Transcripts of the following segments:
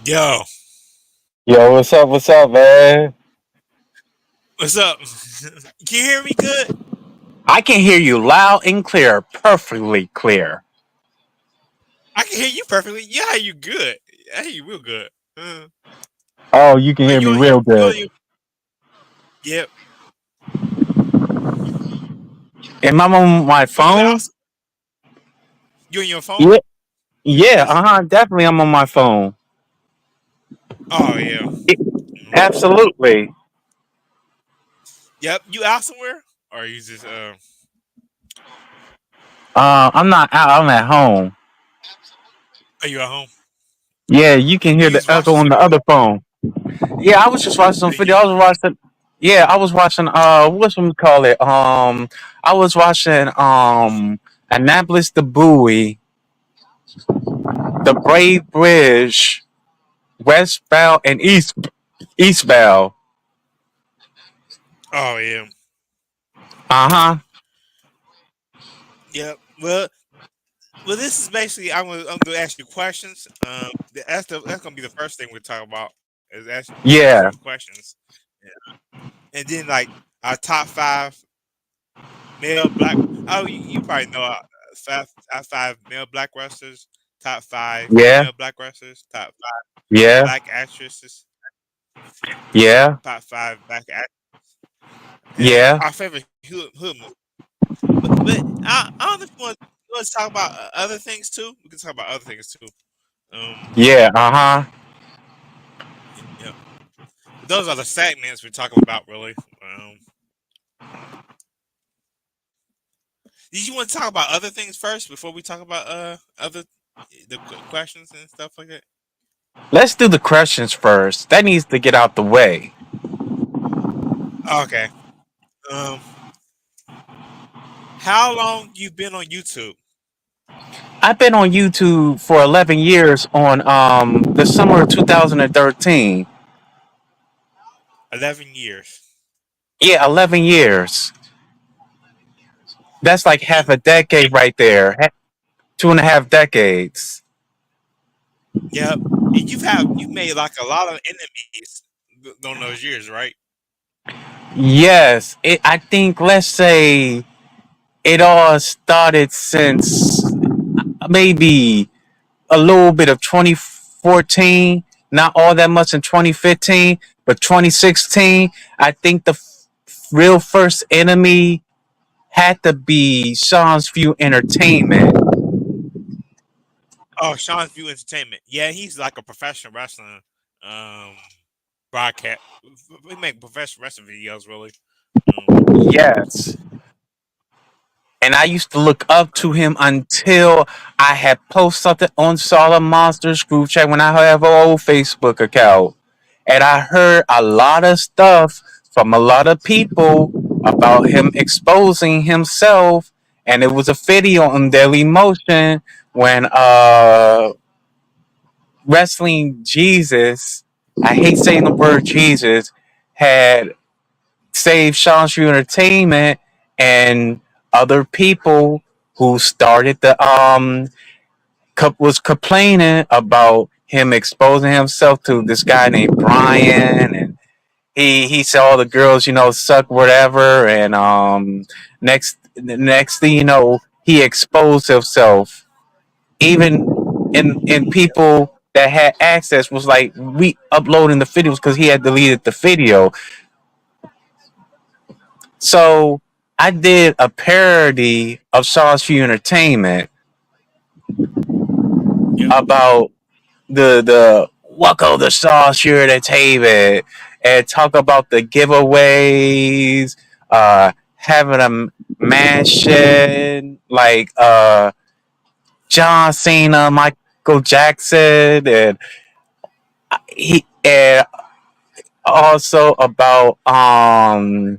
Yo, Yo, what's up? What's up, man? what's up? Can you hear me good? I can hear you loud and clear, perfectly clear. I can hear you perfectly. Yeah, I hear you good. I hear you real good. Oh, you can Are hear me you on real good. yep. Am I on my Are you phone? out? You on your phone? Yeah, yeah, This? definitely I'm on my phone. Oh yeah. It- Mhm. Absolutely. Yep. You out somewhere? Or you just I'm not out, I'm at home. are you at home? Yeah, you can hear You the just echo watching on some the video? other phone. Yeah, I was just watching some Are video. you, I was watching I was watching what's we call it? I was watching Annapolis the Buoy, the Brave Bridge, westbound and eastbound. oh yeah. Uh huh. Yep. Well, this is basically I'm gonna ask you questions. That's gonna be the first thing we talk about is answering Yeah. you questions, and then like our top five male black. Oh, you probably know top five male black wrestlers, top five Yeah. female black wrestlers, top five Yeah. black actresses, Yeah. top five black act, and Yeah. our favorite hood movie. But I don't know if you want to talk about other things too. We can talk about other things too. Yeah. Uh huh. Yeah, those are the segments we're talking about really. Did you want to talk about other things first before we talk about other questions and stuff like that? Let's do the questions first. That needs to get out the way. Okay. Um, how long you been on YouTube? I've been on YouTube for 11 years on the summer of 2013. 11 years. Yeah, 11 years. That's like half And a decade right there. 2.5 decades. yep. And you've made like a lot of enemies during those years, right? Yes. I think, let's say, it all started since maybe a little bit of 2014, not all that much in 2015, but 2016, I think the real first enemy had to be Sean's View Entertainment. Oh, Sean's View Entertainment. Yeah, he's like a professional wrestling um broadcast. We make professional wrestling videos, really. Um, Yes. And I used to look up to him until I had posted something on Solid Monsters group chat when I have an old Facebook account. And I heard a lot of stuff from a lot of people about him exposing himself. And it was a video on Daily Motion when Wrestling Jesus, I hate saying the word Jesus, had saved Sean Street Entertainment and other people who started the was complaining about him exposing himself to this guy named Brian, and he said all the girls, suck whatever, and next thing you know, he exposed himself. Even in people that had access was like we uploading the videos because he had deleted the video. So I did a parody of Sauce for Entertainment yep. about the Wacko the Sauce for Entertainment and talk about the giveaways, having a mansion like John Cena, Michael Jackson, and he and also about I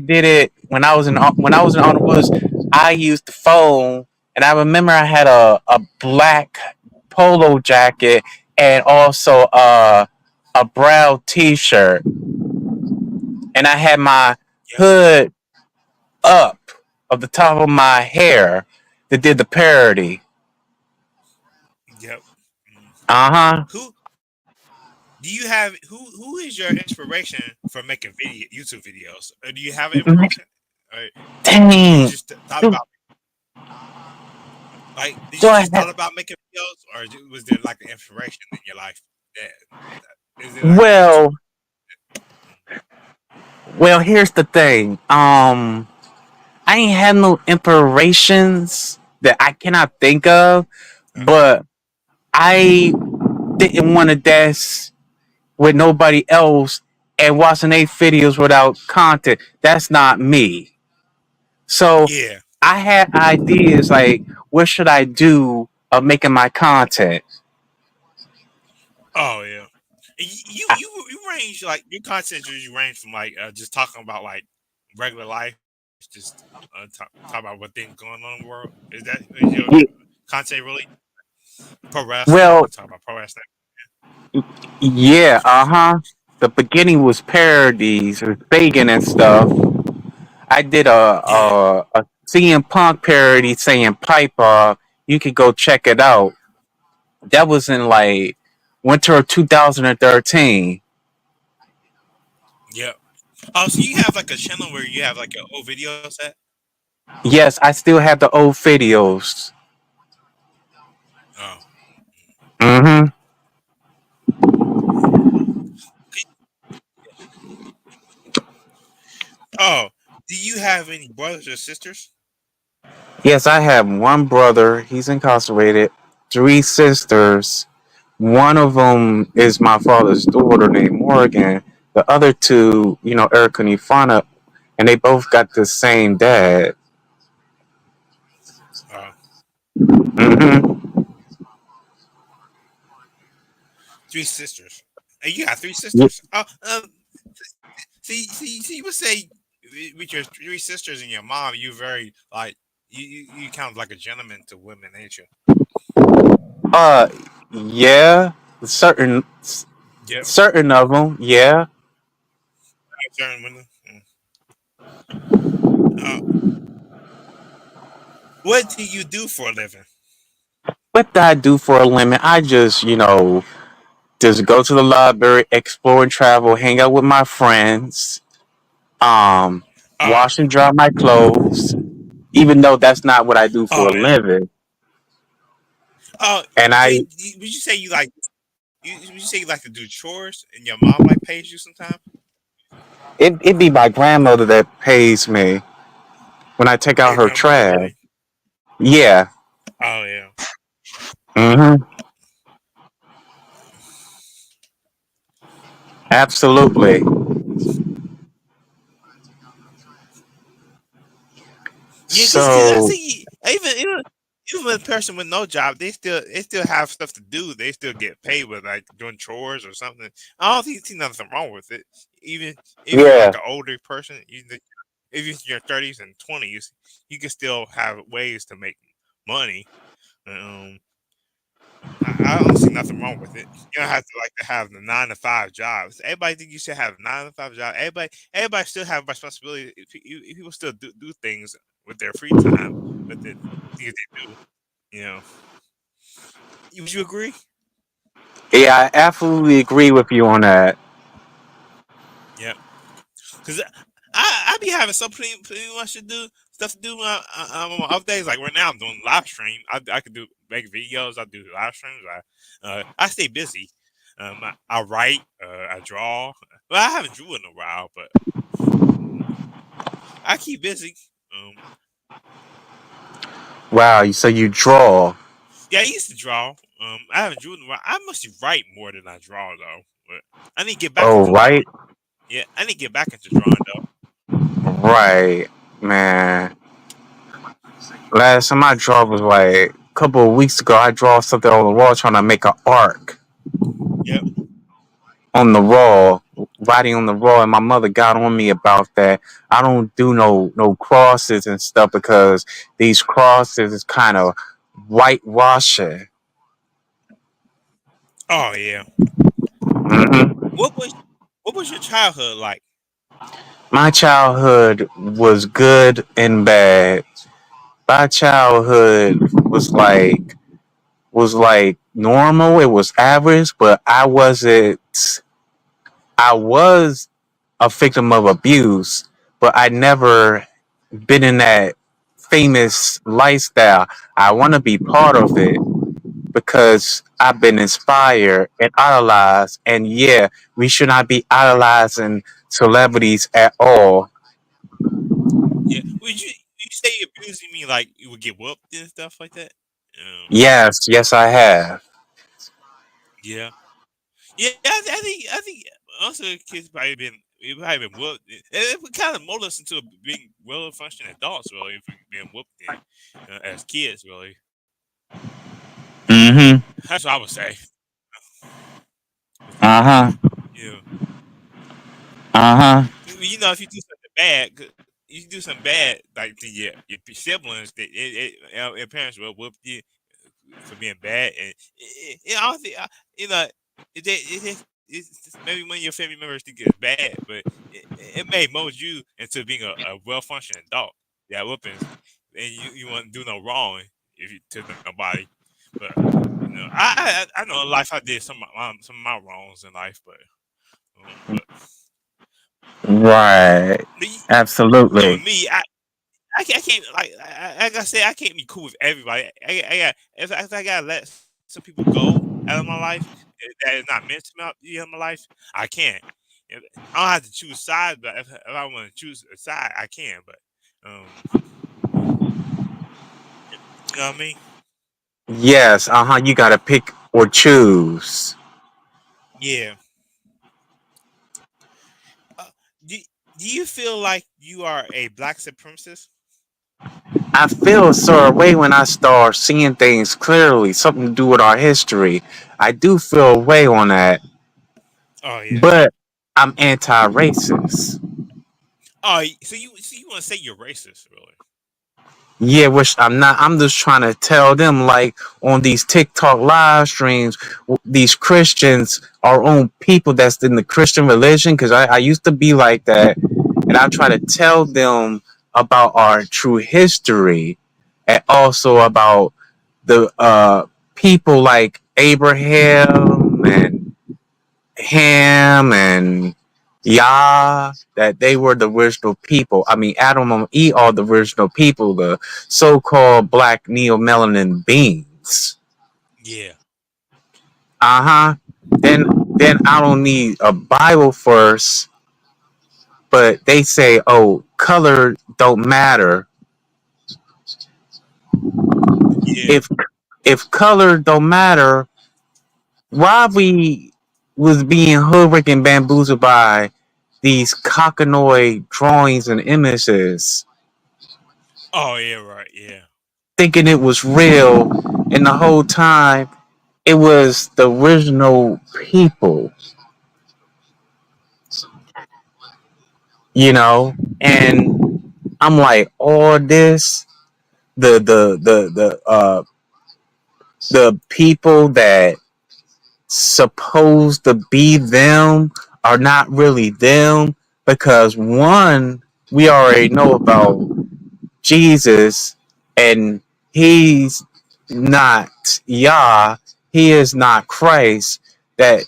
did it when I was in Honor Woods. I used the phone, and I remember I had a black polo jacket and also a brown T-shirt, and I had my Yep. hood up of the top of my hair that did the parody. Yep. Mm. Uh huh. Who? Do you have who is your inspiration for making YouTube videos? Or do you have an inspiration? Or you Dang. just thought Do, about like did do you I just thought have, about making videos, or was there like an inspiration in your life that, that is it like YouTube? well, well, here's the thing. I ain't had no inspirations that I cannot think of, but I didn't want to dance with nobody else and watching their videos without content. That's not me. So Yeah. I had ideas like, what should I do of making my content? Oh yeah. And you range like your content you range from like just talking about like regular life, just talk about what things going on in the world. Is your Ye- content really pro wrestling? You Well, talk about pro wrestling. yeah, uh-huh. The beginning was parodies or Fagin and stuff. I did Yeah. a CM Punk parody saying Piper. You could go check it out. That was in like winter of 2013. Yeah. Oh, so you have like a channel where you have like an old video set? Yes, I still have the old videos. Oh. Mm-hmm. Oh. Do you have any brothers or sisters? Yes, I have one brother. He's incarcerated. Three sisters. One of them is my father's daughter named Morgan. The other two, Erica and Ifana, and they both got the same dad. Hmm. Three sisters. And you got three sisters. Oh, see, you would say with your three sisters and your mom, you very like you kind of like a gentleman to women, ain't you? Uh, yeah, certain Yep. certain of them, yeah. Certain women. Uh, what do you do for a living? What do I do for a living? I just go to the library, explore and travel, hang out with my friends, um, Oh, wash and dry my clothes. Even though that's not what I do for oh a yeah. living, Oh, and so I would you say you like would you say you like to do chores and your mom like pays you sometime? it be my grandmother that pays me when I take out Your her grandmother trash. really? Yeah. Oh yeah. Hmm. Absolutely. Yeah, cause I So see even a person with no job, they still have stuff to do. They still get paid with like doing chores or something. I don't think see nothing wrong with it. Even if you're yeah, like an older person, if you're in your 30s and 20s, you can still have ways to make money. Um, I don't see nothing wrong with it. You don't have to like to have the 9 to 5 jobs. Everybody think you should have 9 to 5 jobs. Everybody still have responsibility. People still do things with their free time, with the things they do. You know, would you agree? yeah, I absolutely agree with you on that. Yeah, because I be having some pretty much to do stuff to do on my off days. Like right now, I'm doing live stream. I could do make videos. I do live streams. I stay busy. I write. I draw. Well, I haven't drew in a while, but I keep busy. Um, Wow, so you draw. yeah, I used to draw. I haven't drew in a while. I mostly write more than I draw though. But I need to get back Oh, into drawing. right, Yeah, I need to get back into drawing though. right, man. Last time I draw was like a couple of weeks ago. I draw something on the wall trying to make an arc Yep. on the wall, writing on the wall, and my mother got on me about that. I don't do no crosses and stuff because these crosses is kind of whitewashing. Oh yeah. Hmm. What was what was your childhood like? My childhood was good and bad. My childhood was like normal. It was average, but I wasn't. I was a victim of abuse, but I never been in that famous lifestyle. I want to be part of it because I've been inspired and idolized. And yeah, we should not be idolizing celebrities at all. Yeah. Would you say abusing me like you would get whooped and stuff like that? Yes, yes, I have. Yeah. Yeah, I think also kids probably been we probably been whooped. It would kind of mold us into being well functioning adults, really, if we being whooped as kids, really. Mm-hmm. That's what I would say with Uh that. huh. You know, Uh huh. if you do something bad, you do something bad like to your siblings, that your parents will whoop you for being bad, and honestly, you know, maybe one of your family members think it's bad, but it may mold you into being a well functioning adult. Yeah, whoopings, and you won't do no wrong if you to nobody. But I know in life I did some of my wrongs in life, but Right. with Absolutely. me, I can't like I said, I can't be cool with everybody. I got if I gotta let some people go out of my life that is not meant to be in my life, I can't. If, I don't have to choose sides, but if I want to choose a side, I can. But you know what I mean? Yes. Uh huh. You gotta pick or choose. Yeah. Uh, do Do you feel like you are a black supremacist? I feel a sort of way when I start seeing things clearly, something to do with our history. I do feel a way on that, Oh yeah. but I'm anti-racist. Oh, so you want to say you're racist, really? Yeah, which I'm not. I'm just trying to tell them, like on these TikTok live streams, these Christians, our own people that's in the Christian religion, because I used to be like that, and I try to tell them about our true history, and also about the people like Abraham and Ham and Yah, that they were the original people. I mean, Adam and Eve are the original people, the so-called black neo-melanin beings. Yeah. Uh-huh. Then then I don't need a Bible verse, but they say, oh, color don't matter. Yeah. If color don't matter, why we was being hoodwinked and bamboozled by these cockanoid drawings and images, Oh yeah. Right. Yeah. thinking it was real, and the whole time it was the original people, you know. And I'm like, all this, the people that supposed to be them are not really them, because one, we already know about Jesus, and he's not Yah, he is not Christ. That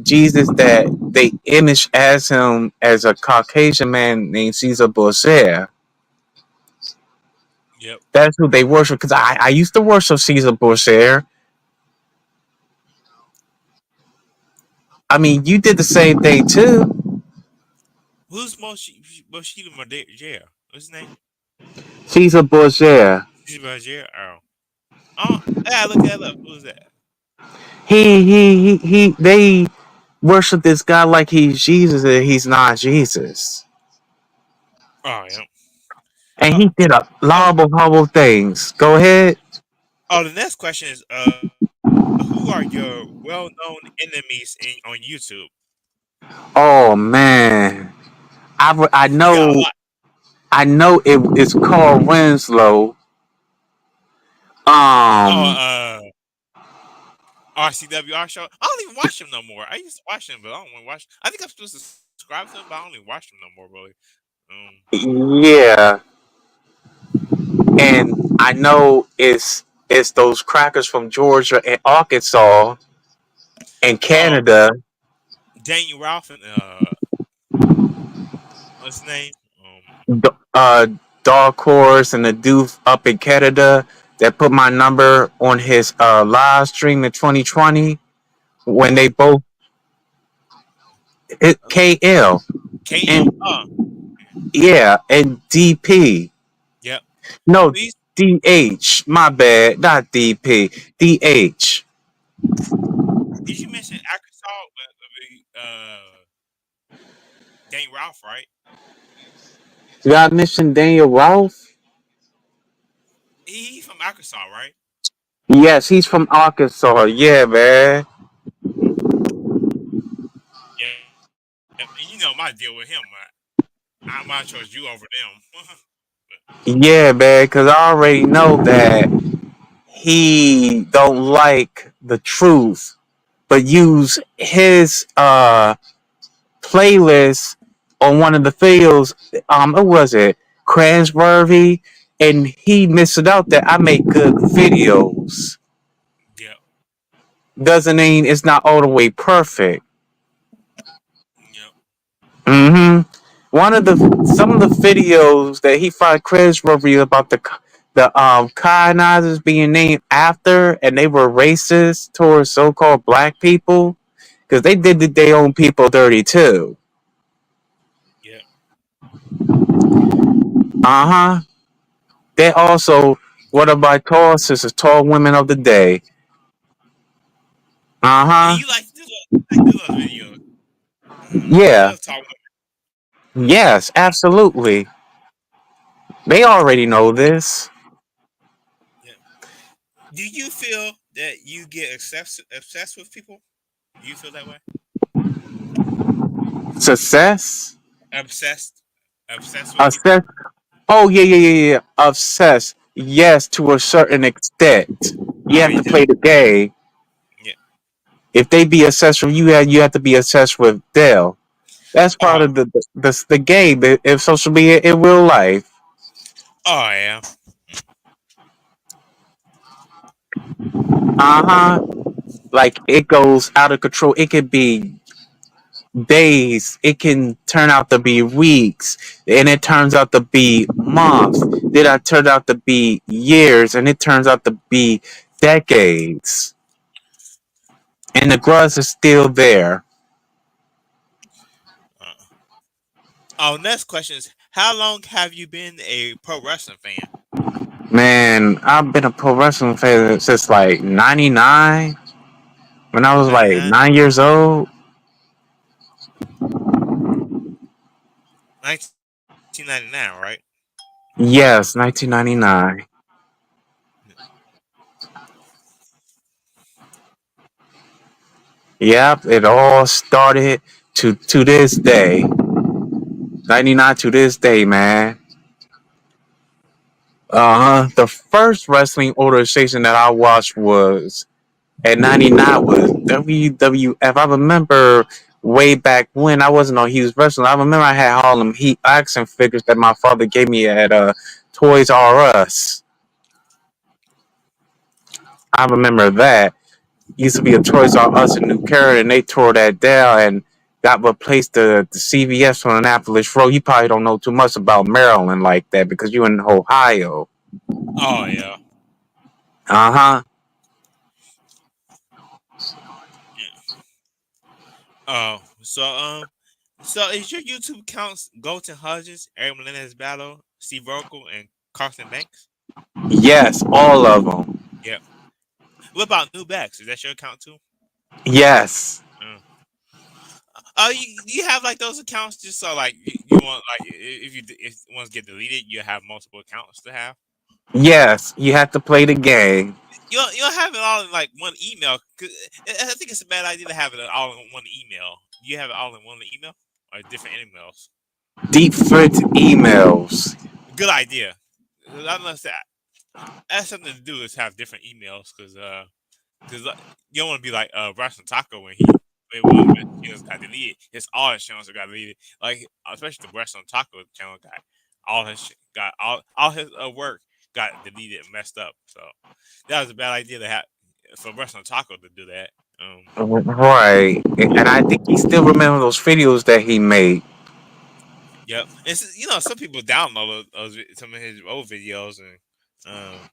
Jesus that they image as him as a Caucasian man named Caesar Borgia. Yep. That's who they worship. Because I used to worship Caesar Borgia. I mean, you did the same thing too. Who's Moshida Jair? What's his name? Caesar Borgia. Moshida Jair. Oh, I gotta look that up. Who's that? They worship this guy like he's Jesus and he's not Jesus. Oh yeah. And Uh, he did a oh, lot of horrible things. Go ahead. the next question is who are your well-known enemies on YouTube? Oh man, I You got a lot. know it's Carl Winslow. Oh, Um, RCWR show. I don't even watch them no more. I used to watch them, but I don't want to watch. I think I'm supposed to subscribe to them, but I don't even watch them no more. Really. Um. yeah, and I know it's those crackers from Georgia and Arkansas and Oh, Canada. Daniel Ralph and what's his name? uh, Dark Horse and the dude up in Canada that put my number on his live stream in 2020 when they both hit Uh, KL and KL. Oh, yeah and DP. yep. No, He's, DH. My bad, not DP. DH. did you mention Arkansas with Daniel Ralph, right? Did I mention Daniel Ralph? He's from Arkansas, right? Yes, he's from Arkansas. Yeah, man. Yeah. And you know my deal with him. I might choose you over them. Yeah, man. Cause I already know that he don't like the truth, but use his playlist on one of the fields. What was it? Cransworthy, and he missed it out that I make good videos. Yep. Doesn't mean it's not all the way perfect. Yep. hmm One of the some of the videos that he found cringeworthy about the colonizers being named after, and they were racist towards so-called black people because they did their own people dirty too. Yep. Uh huh. They also one of my tall sisters, tall women of the day. Uh And huh. you like to do those videos. I Yeah. love talking. Yes. Absolutely. They already know this. Yeah. Do you feel that you get obsessed with people? Do you feel that way? Success. Obsessed, obsessed with people. Assess. Oh yeah. Obsessed. Yes, to a certain extent. You Oh, have you to do. play the game. Yeah. If they be obsessed with you, you have to be obsessed with them. That's part Oh, of the game. If social media in real life. oh yeah. Uh huh. Like it goes out of control. It could be days. It can turn out to be weeks, and it turns out to be months. Then it turns out to be years, and it turns out to be decades. And the grudge is still there. Uh, oh, next question is: how long have you been a pro wrestling fan? Man, I've been a pro wrestling fan since like '99 when I was like 99, 9 years old. 1999, right? Yes, 1999. Yep, it all started to this day. 99 to this day, man. The first wrestling organization that I watched was at 99 was WWF. I remember way back when I wasn't on Hughes Wrestling. I remember I had all them Heat action figures that my father gave me at Toys R Us. I remember that. Used to be a Toys R Us in New Carroll, and they tore that down and got replaced the CVS on Annapolis Road. You probably don't know too much about Maryland like that because you're in Ohio. Oh yeah. Uh huh. Yeah. Oh, so is your YouTube accounts Goten Huggins, Eric Melendez Battle, Steve Urkel, and Carson Banks? Yes, all of them. Yeah. What about New Backs? Is that your account too? Yes. Uh, you have like those accounts just so like you want like if ones get deleted, you have multiple accounts to have. Yes, you have to play the game. You don't have it all in like one email. 'Cause I think it's a bad idea to have it all in one email. Do you have it all in one email or different emails? Deep threat emails. Good idea. Unless that's something to do is have different emails because you don't want to be like Russian Taco when one of his channels got deleted. His all his channels got deleted. Like especially the Russian Taco channel got all his work got deleted and messed up. So that was a bad idea to have for Russian Taco to do that. Right, and I think he still remember those videos that he made. Yep. Some people download some of his old videos and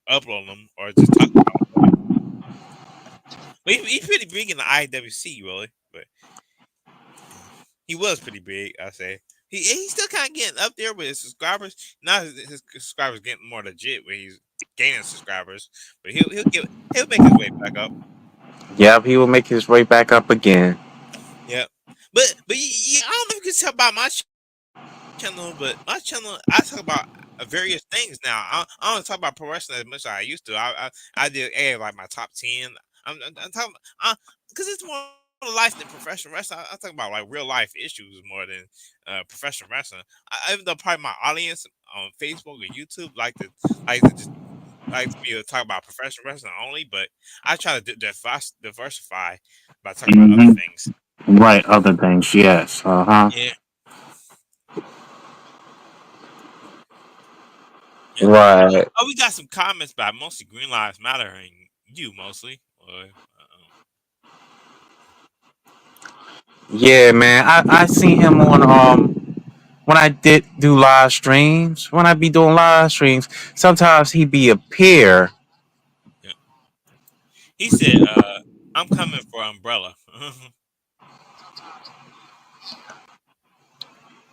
upload them or just talk about them. But he's pretty big in the IWC, really. But yeah, he was pretty big, I say. He's still kind of getting up there with his subscribers. Now his subscribers getting more legit, where he's gaining subscribers. But he'll make his way back up. Yep, he will make his way back up again. Yep. But I don't know if you can tell by my channel, but my channel I talk about various things now. I don't talk about pro wrestling as much as I used to. I did like my top 10. I'm talking because it's more life than professional wrestling. I talk about like real life issues more than professional wrestling. Even though probably my audience on Facebook or YouTube like to just like me to talk about professional wrestling only, but I try to diversify by talking about other Hmm. things. Right, other things, yes. Uh huh. Yeah. Yeah. Right. We got some comments by mostly Green Lives Matter and you mostly. Yeah, man. I seen him on when I did do live streams. When I be doing live streams, sometimes he be appear. Yeah. He said, "I'm coming for Umbrella."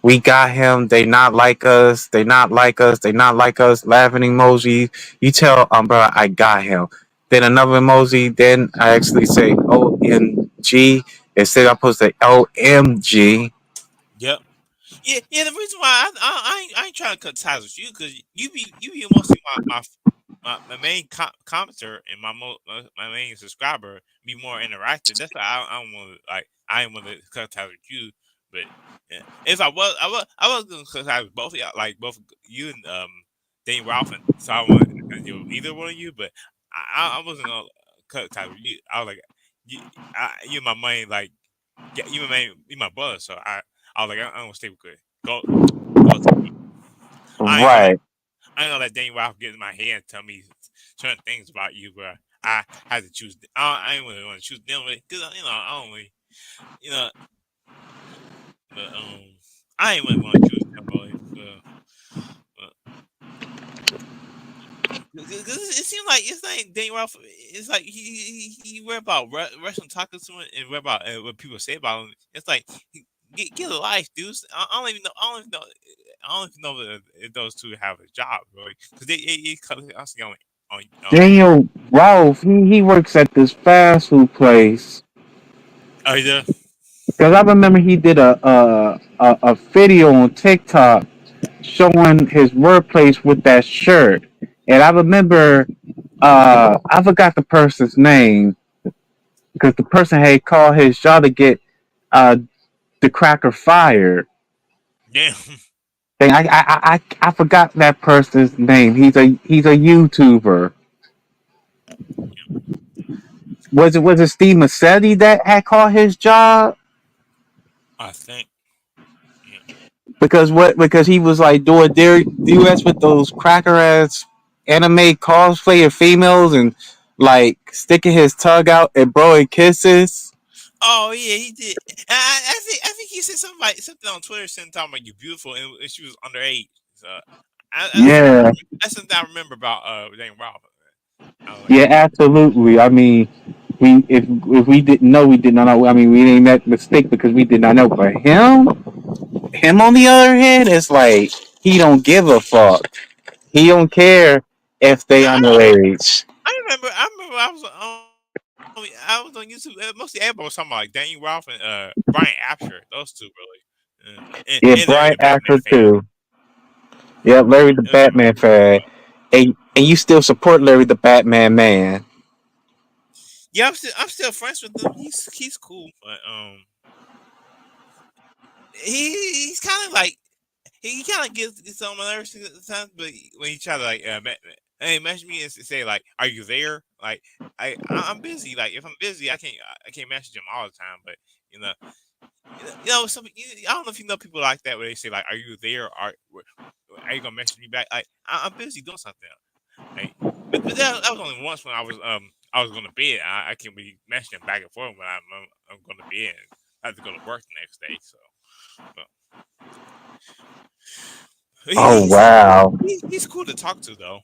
We got him. They not like us. They not like us. They not like us. Laughing emoji. You tell bro, I got him. Then another emoji. Then I actually say OMG instead I post the OMG. Yep. Yeah. The reason why I ain't trying to cut ties with you because you be mostly my main commenter and my main subscriber be more interactive. That's why I don't want to I ain't want to cut ties with you. But yeah, if I was gonna cut ties with both of y'all, like both you and Danny Ralph, and so I want to deal with either one of you. But I wasn't gonna cut ties with you. I was like you my main like yeah, you my brother, so I was like, I'm gonna stay with go. I ain't gonna let Right. I ain't gonna let Danny Ralph get in my head and tell me certain things about you, where I had to choose. I ain't really want to choose them because I don't really, you know, but I ain't really want to choose them really. Because it seems like it's like Danny Ralph. It's like he read about wrestling talking to him and read about what people say about him. It's like get a life, dudes. I don't even know. I don't even know. I don't even know if those two have a job really because they constantly on Daniel Ralph, he works at this fast food place. oh yeah. Because I remember he did a video on TikTok showing his workplace with that shirt. And I remember I forgot the person's name because the person had called his job to get uh the cracker fired. Damn. Dang, I forgot that person's name. He's a YouTuber. Was it Steve Massetti that had called his job? I think. Yeah. Because he was like doing their US with those cracker ass anime cosplayer females and like sticking his tongue out and blowing kisses. Oh yeah, he did. I think he said something on Twitter, saying talking about you beautiful, and she was underage. So Yeah, that's something I remember about Dang Ralph. I was like, yeah, absolutely. I mean, we if we didn't know, we did not know. I mean, we didn't make mistake because we did not know. But him on the other hand, it's like he don't give a fuck. He don't care if they no, underage. I remember I was on YouTube. Mostly everybody was talking about like Danny Ralph and Brian Apsher. Those two really, Yeah, and Larry the bright Batman actor fan. too. Yep, Larry the Those two Batman fan. And you still support Larry the Batman man. yeah, I'm still friends with him. He's cool, but he's kind of like he kind of gets on my nerves sometimes. But when he try to like hey, message me and say like, "Are you there?" Like I'm busy. Like if I'm busy, I can't message him all the time. But you know, I don't know if you know people like that where they say like, "Are you there? Are you gonna message me back?" Like I'm busy doing something. Like, but that was only once when I was I was going to bed. I can be messaging back and forth when I'm going to bed. And I have to go to work the next day. So, but Oh he's wow. he's cool to talk to though.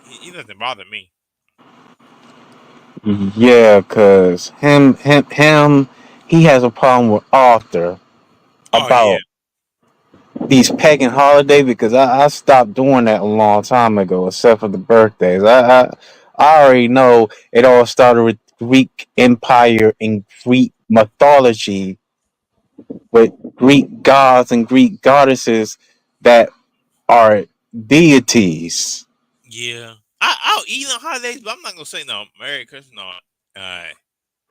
He doesn't bother me. Yeah, cause him, he has a problem with Arthur Oh yeah, about these pagan holidays because I stopped doing that a long time ago, except for the birthdays. I already know it all started with Greek Empire and Greek mythology with Greek gods and Greek goddesses that are deities. yeah. I'll eat on holidays, but I'm not gonna say no Merry Christmas, no uh,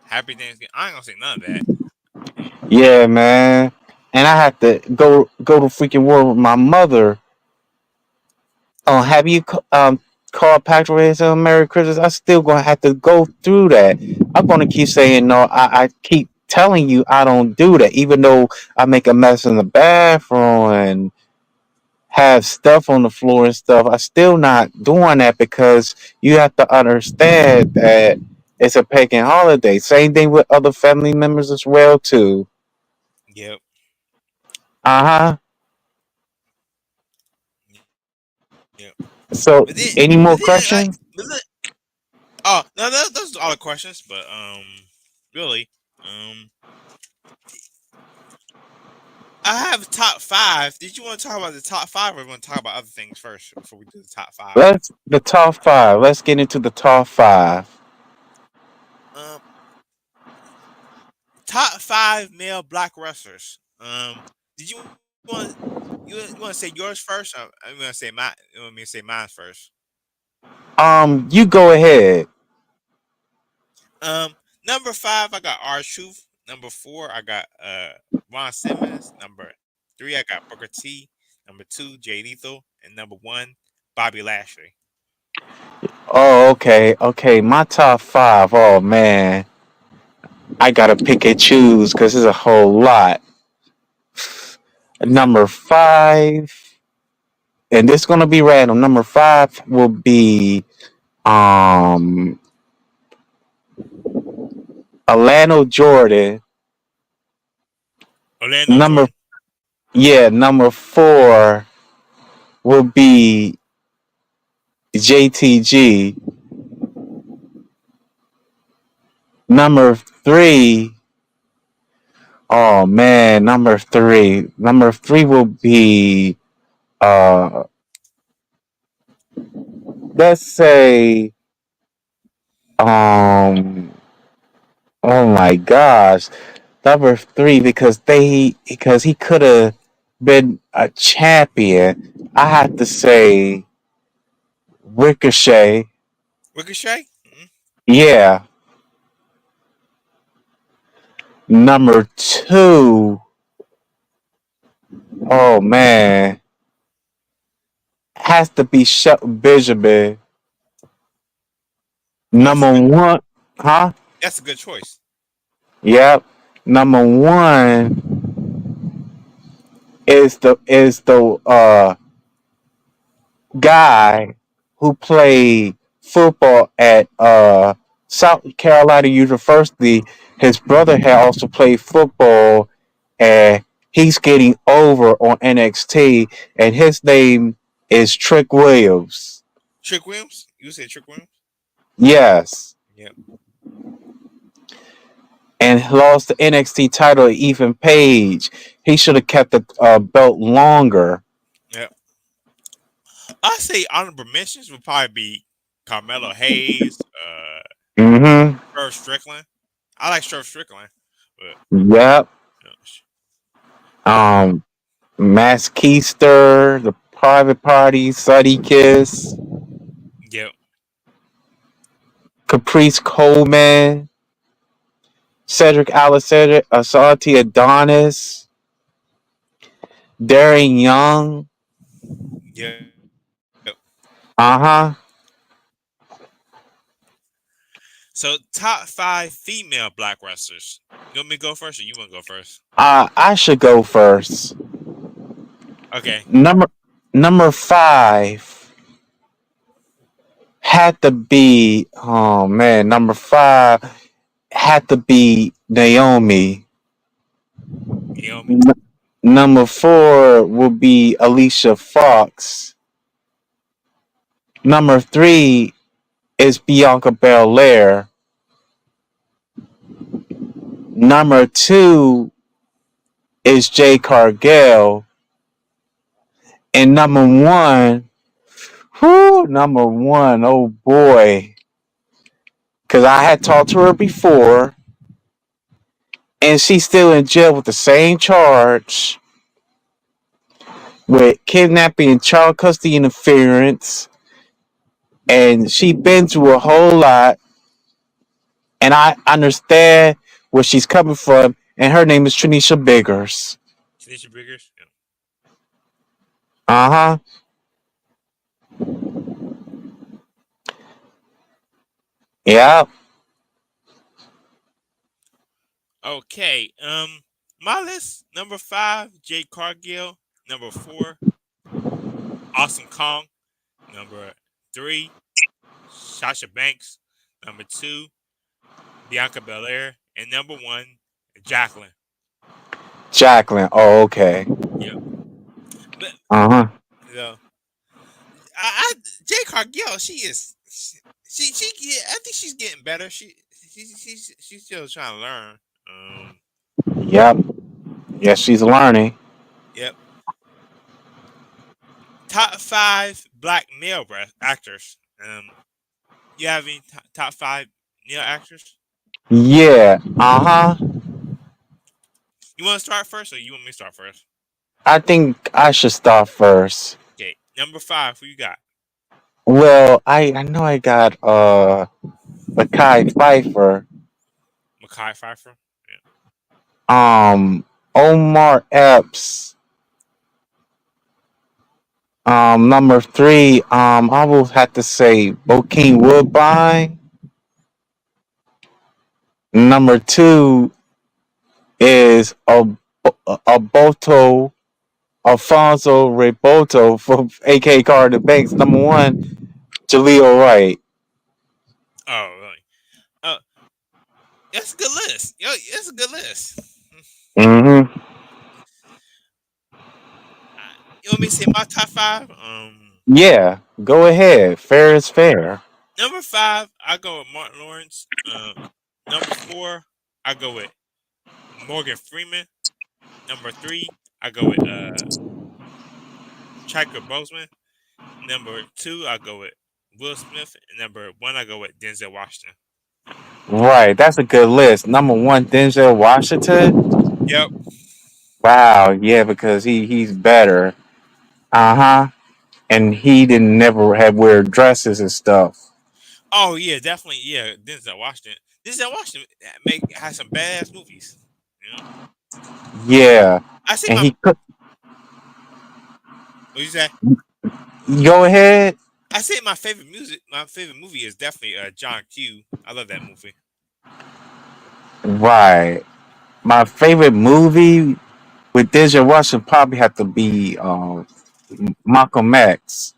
Happy Thanksgiving. I ain't gonna say none of that. Yeah, man. And I had to go to freaking war with my mother. Oh, have you called Patrick and said Merry Christmas? I still gonna have to go through that. I'm gonna keep saying no. I keep telling you I don't do that, even though I make a mess in the bathroom and have stuff on the floor and stuff. I still not doing that because you have to understand that it's a pagan holiday. Same thing with other family members as well too. Yep. Uh huh. Yep. So, any But more then like, questions? oh no, those are all the questions. But really, um, I have top five. Did you want to talk about the top five, or you want to talk about other things first before we do the top five? Let's the top five. Let's get into the top five. Um, top five male black wrestlers. Did want you want to say yours first? I'm gonna say mine. You want me to say mine first? You go ahead. Um, number five, I got R Truth. Number four, I got Ron Simmons. Number three, I got Booker T. Number two, Jay Lethal, and number one, Bobby Lashley. Oh, okay, okay. My top five. Oh man, I gotta pick and choose because there's a whole lot. Okay. Number five, and this gonna be random. Number five will be um Alano Jordan. Orlando Number Jordan. Yeah, number four will be JTG. Number three, oh man, number three. Number three will be uh let's say um oh my gosh. Number three because he could have been a champion. I have to say Ricochet. Ricochet. Yeah. Number two, oh man, has to be Shelton Benjamin. Oh, that's a Number good. one, huh? That's a good choice. Yep. Number one is the guy who played football at South Carolina University. His brother had also played football, and he's getting over on NXT, and his name is Trick Williams. Trick Williams. You say Trick Williams? Yes, Yep. and lost the NXT title to Ethan Page. He should have kept the belt longer. Yep. I say honorable mentions would probably be Carmelo Hayes, Mm-hmm. Swerve Strickland. I like Swerve Strickland, but Yep. you know, Um, Mass Keister, the Private Party, Suddy Kiss, yep, Caprice Coleman, Cedric Alexander, Asante Adonis, Darian Young. yep. Uh huh. So top five female black wrestlers. You want me to go first, or you want to go first? I should go first. Okay. Number five had to be, oh man, number five had to be Naomi. Naomi. N- Number four will be Alicia Fox. Number three is Bianca Belair. Number two is Jay Cargill. And number one, oh boy. Because I had talked to her before, and she's still in jail with the same charge with kidnapping and child custody interference. And she been through a whole lot, and I understand where she's coming from. And her name is Tranisha Biggers. Tanisha Biggers. Yeah. Uh huh. Yeah. Okay. My list: number five, Jade Cargill. Number four, Awesome Kong. Number three, Sasha Banks. Number two, Bianca Belair, and number one, Jacqueline. Jacqueline. Oh, okay. Yep. But Uh huh. you know, I Jade Cargill, I think she's getting better. She's still trying to learn. Yep. Yes, she's learning. Yep. Top five black male actors. You have any top five male actors? Yeah. Uh huh. You want to start first, or you want me to start first? I think I should start first. Okay, number five. Who you got? Well, I know I got Mackay Pfeiffer, Mackay Pfeiffer. Yeah. um Omar Epps, number three, I will have to say Bokeem Woodbine. Number two is Aboto Alfonso Reboto from AK Carter Banks. Number one, Jaleel Wright. Oh, really? Uh, that's a good list. Yo, that's a good list. Mm-hmm. You want me to say my top five? Yeah, go ahead. Fair is fair. Number five, I go with Martin Lawrence. Number four, I go with Morgan Freeman. Number three, I go with Chadwick Boseman. Number two, I go with Will Smith. And number one, I go with Denzel Washington. Right, that's a good list. Number one, Denzel Washington. Yep. Wow, yeah, because he's better. Uh huh. And he didn't never have wear dresses and stuff. Oh yeah, definitely. Yeah, Denzel Washington. Denzel Washington has some badass movies. You know, Yeah, I see and my. he could What you say? go ahead. I say my favorite music. My favorite movie is definitely John Q. I love that movie. Right, my favorite movie with Denzel Washington probably have to be Malcolm X.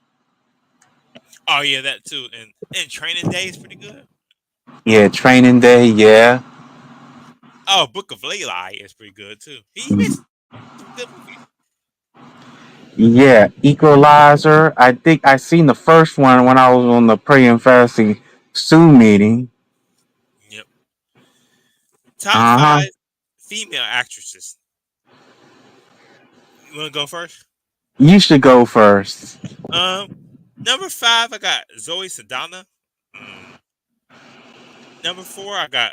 Oh yeah, that too. And Training Day is pretty good. Yeah, Training Day. Yeah, Oh, Book of Levi is pretty good too. He made some good movies. yeah. Equalizer. I think I seen the first one when I was on the Praying and Fasting Sue meeting. Yep. Top Uh huh. five female actresses. You want to go first? You should go first. Um, Number five, I got Zoe Saldana. Number four, I got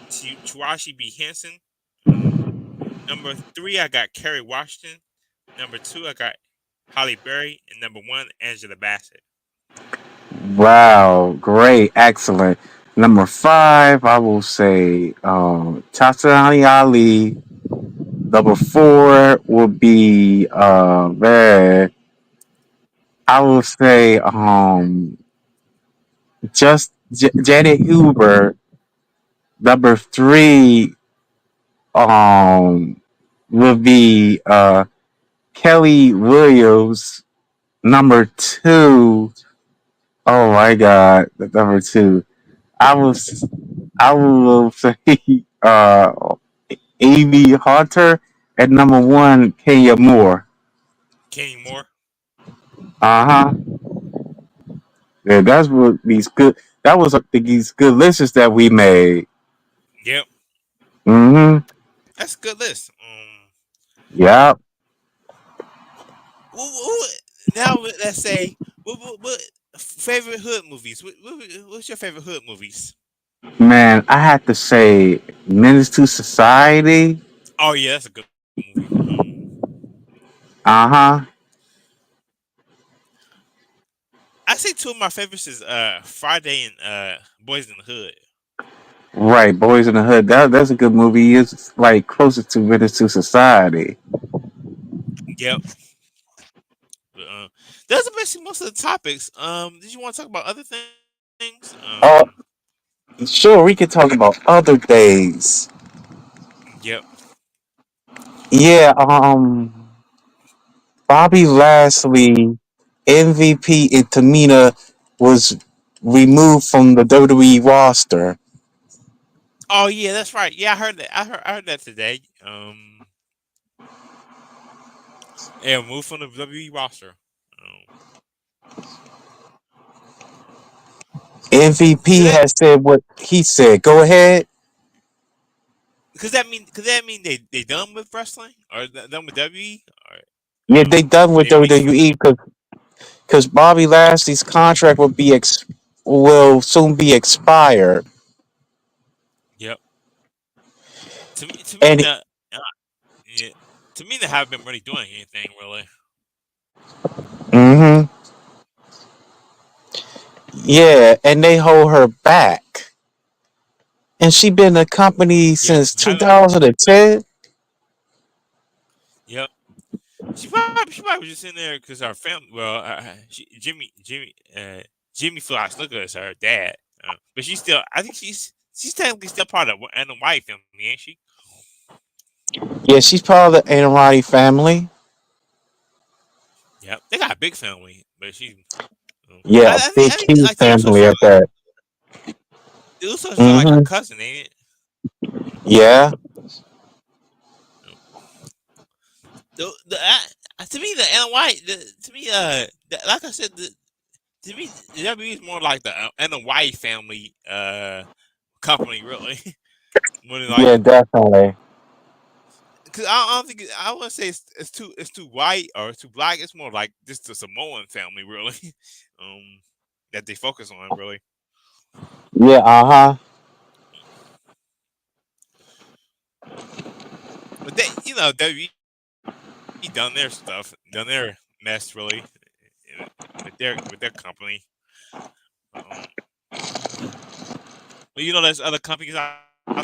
Taraji B Henson. Number three, I got Kerry Washington. Number two, I got Holly Berry, and number one, Angela Bassett. Wow, great, excellent. Number five, I will say Tatsani Ali. Number four will be man, I will say just Janet Huber. Number three will be Kelly Williams. Number two Oh my God, the number two. I was I will say uh Amy Hunter at number one, Kenya Moore. Kenny Moore. Uh huh. Yeah, that's what these good. That was these good lists that we made. Yep, Mm-hmm. that's a good list. Yep. Now let's say what favorite hood movies? What's your favorite hood movies? Man, I had to say, Menace to Society. Oh yeah, that's a good movie. Uh huh. I say two of my favorites is Friday and Boys in the Hood. Right, Boys in the Hood. That's a good movie. It's like closer to Menace to Society. Yep. But, that's basically most of the topics. Did you want to talk about other things? Oh, sure. We could talk about other days. Yep. Yeah. Bobby Lashley, MVP, and Tamina was removed from the WWE roster. Oh yeah, that's right. Yeah, I heard that. I heard that today. Yeah, moved from the WWE roster. MVP Cause that, has said what he said. Go ahead. cause that mean they done with wrestling or done with WWE or Yeah, they done with they reached for the WWE because Bobby Lashley's contract will soon be expired. yep. To me And yeah, to me they haven't been really doing anything really. hmm yeah, and they hold her back. And she been in the company Yep, since haven't. 2010. Yep. She probably was just in there because her family. Well, Jimmy Fly Snuka is her dad, but she's still. I think she's technically still part of the White family, ain't she? Yeah, she's part of the Anarati family. Yep. They got a big family, but she. Yeah, a I big think huge like family at that. The Usos are like her hmm cousin, ain't it? Yeah, To me the NY to me like I said to me the W is more like the NY family company really more than like yeah, definitely. because I don't think I wouldn't say it's too white or it's too black. It's more like just the Samoan family, really, um, that they focus on, really. Yeah, uh huh. But they, they done their stuff, done their mess, really, with their company. Um, but there's other companies out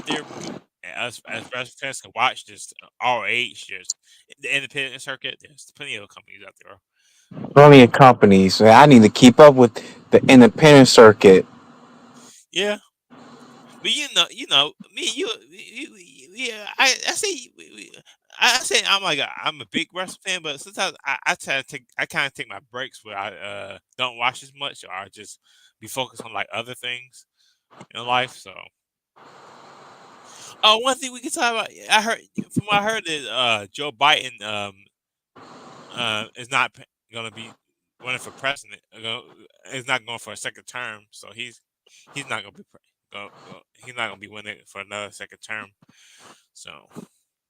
there as fans can watch just RH, just the independent circuit. There's plenty of companies out there. Plenty of companies. Man, I need to keep up with the independent circuit. Yeah, but me, yeah. I say, I say, I'm a big wrestling fan, but sometimes I try to take, I kind of take my breaks where I don't watch as much, or I just be focused on like other things in life. So, oh, one thing we can talk about, I heard from what I heard is Joe Biden is not gonna be running for president. Is not going for a second term, so he's not gonna be he's not gonna be winning for another second term. So,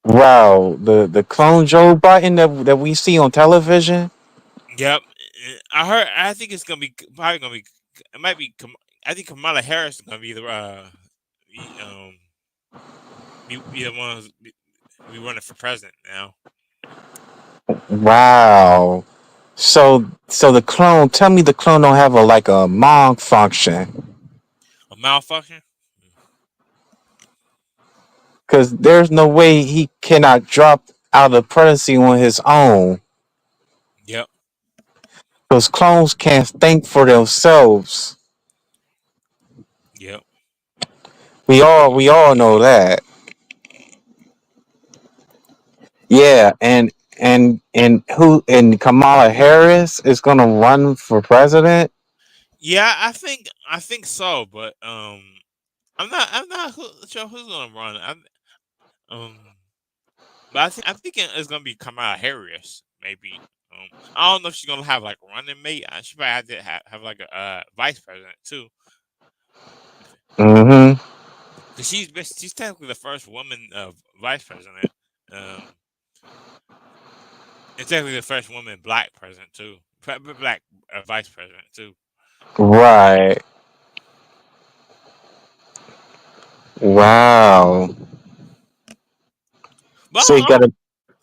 Wow, the clone Joe Biden that we see on television. yep, I heard. I think it's gonna be probably gonna be. It might be. I think Kamala Harris is gonna be the be, um be the one who's be running for president now. Wow. So the clone. Tell me the clone don't have a like a mom function. A malfunction. Because there's no way he cannot drop out of presidency on his own. Yep. Because clones can't think for themselves. Yep. We all know that. Yeah, and Kamala Harris is gonna run for president. Yeah, I think so, but I'm not sure who's gonna run. Um, but I'm thinking it's gonna be Kamala Harris, maybe. I don't know if she's gonna have like a running mate. She might have to have like a vice president too, Mm-hmm. because she's technically the first woman vice president. Um, and technically the first woman black president too, black vice president too. Right. Wow. But So you gotta.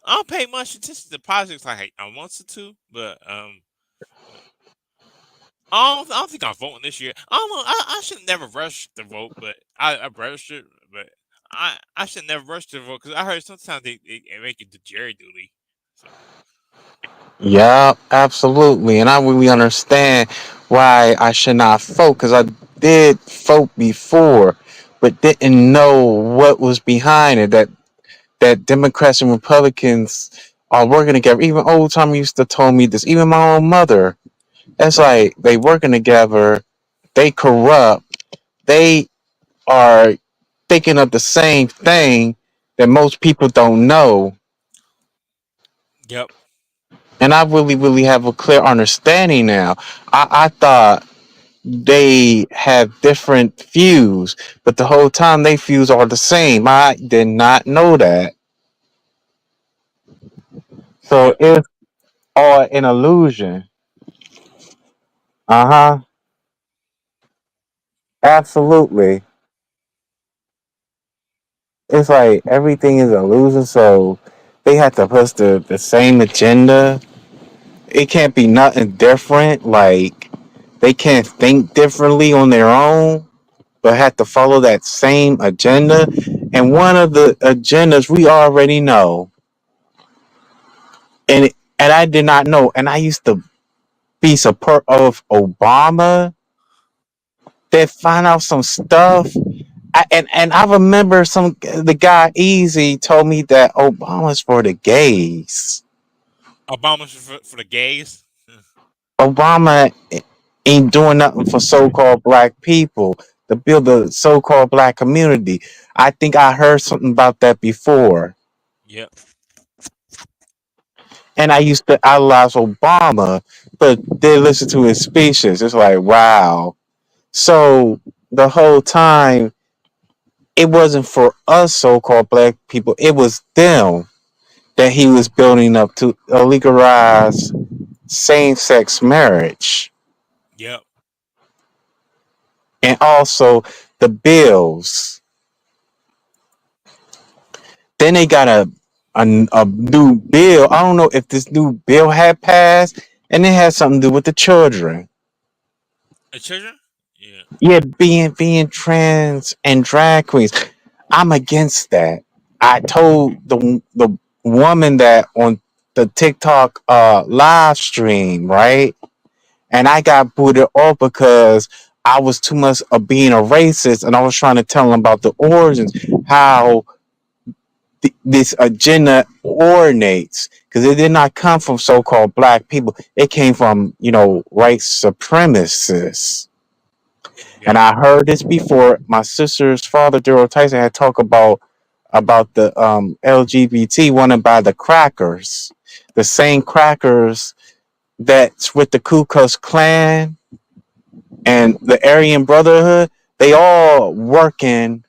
I don't pay much attention to politics like I wanted to, but I don't think I'm voting this year. I don't know. I should never rush to vote, but I registered, but I should never rush to vote because I heard sometimes they make it to jury duty. So Yeah, absolutely. And I really understand why I should not vote because I did vote before, but didn't know what was behind it. That Democrats and Republicans are working together. Even old time used to tell me this. Even my own mother. That's like they working together. They corrupt. They are thinking of the same thing that most people don't know. yep, And I really, really have a clear understanding now. I thought they have different views, but the whole time they views are the same. I did not know that. So yep. it's all an illusion. Uh huh. Absolutely. It's like everything is a illusion. So they have to push the same agenda. It can't be nothing different. Like they can't think differently on their own, but have to follow that same agenda. And one of the agendas we already know, and I did not know, and I used to be support of Obama. They find out some stuff, and I remember the guy Easy told me that Obama's for the gays. Obama for the gays. Obama ain't doing nothing for so-called black people to build the so-called black community. I think I heard something about that before. Yep, And I used to idolize Obama, but then listen to his speeches. It's like, wow. So the whole time, it wasn't for us so-called black people. It was them that he was building up to legalize same-sex marriage, yep, and also the bills. Then they got a new bill. I don't know if this new bill had passed, and it had something to do with the children. the children. Yeah, Yeah, being trans and drag queens. I'm against that. I told the woman that on the TikTok live stream, right? And I got booted off because I was too much of being a racist, and I was trying to tell them about the origins, how this agenda originates, because it did not come from so-called black people. It came from white supremacists. And yep. I heard this before. My sister's father, Daryl Tyson, had talked about the LGBT wanted by the crackers, the same crackers that's with the Ku Klux Klan and the Aryan Brotherhood. They all working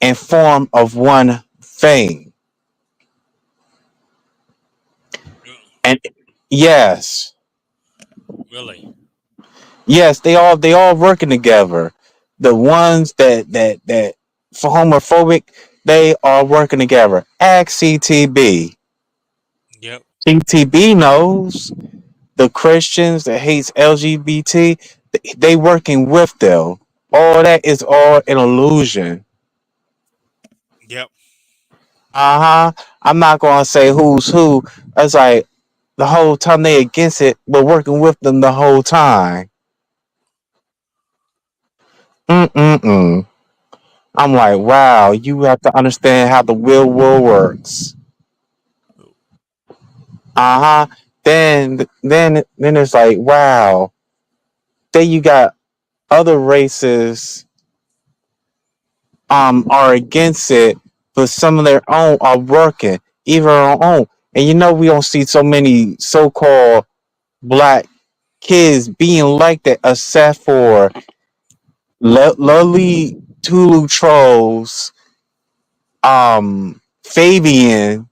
in form of one thing. And yes, Really. yes, they all working together. The ones that for homophobic, they are working together. Ask CTB. Yep, CTB knows the Christians that hates LGBT. They working with them. All that is all an illusion. yep. Uh huh. I'm not gonna say who's who. It's like the whole time they against it, but working with them the whole time. Mm-mm-mm. I'm like, wow, you have to understand how the real world works. Uh huh. Then it's like, wow. Then you got other races are against it, but some of their own are working, even our own. And you know we don't see so many so-called black kids being like that, except for lovely Tulu trolls, Fabian,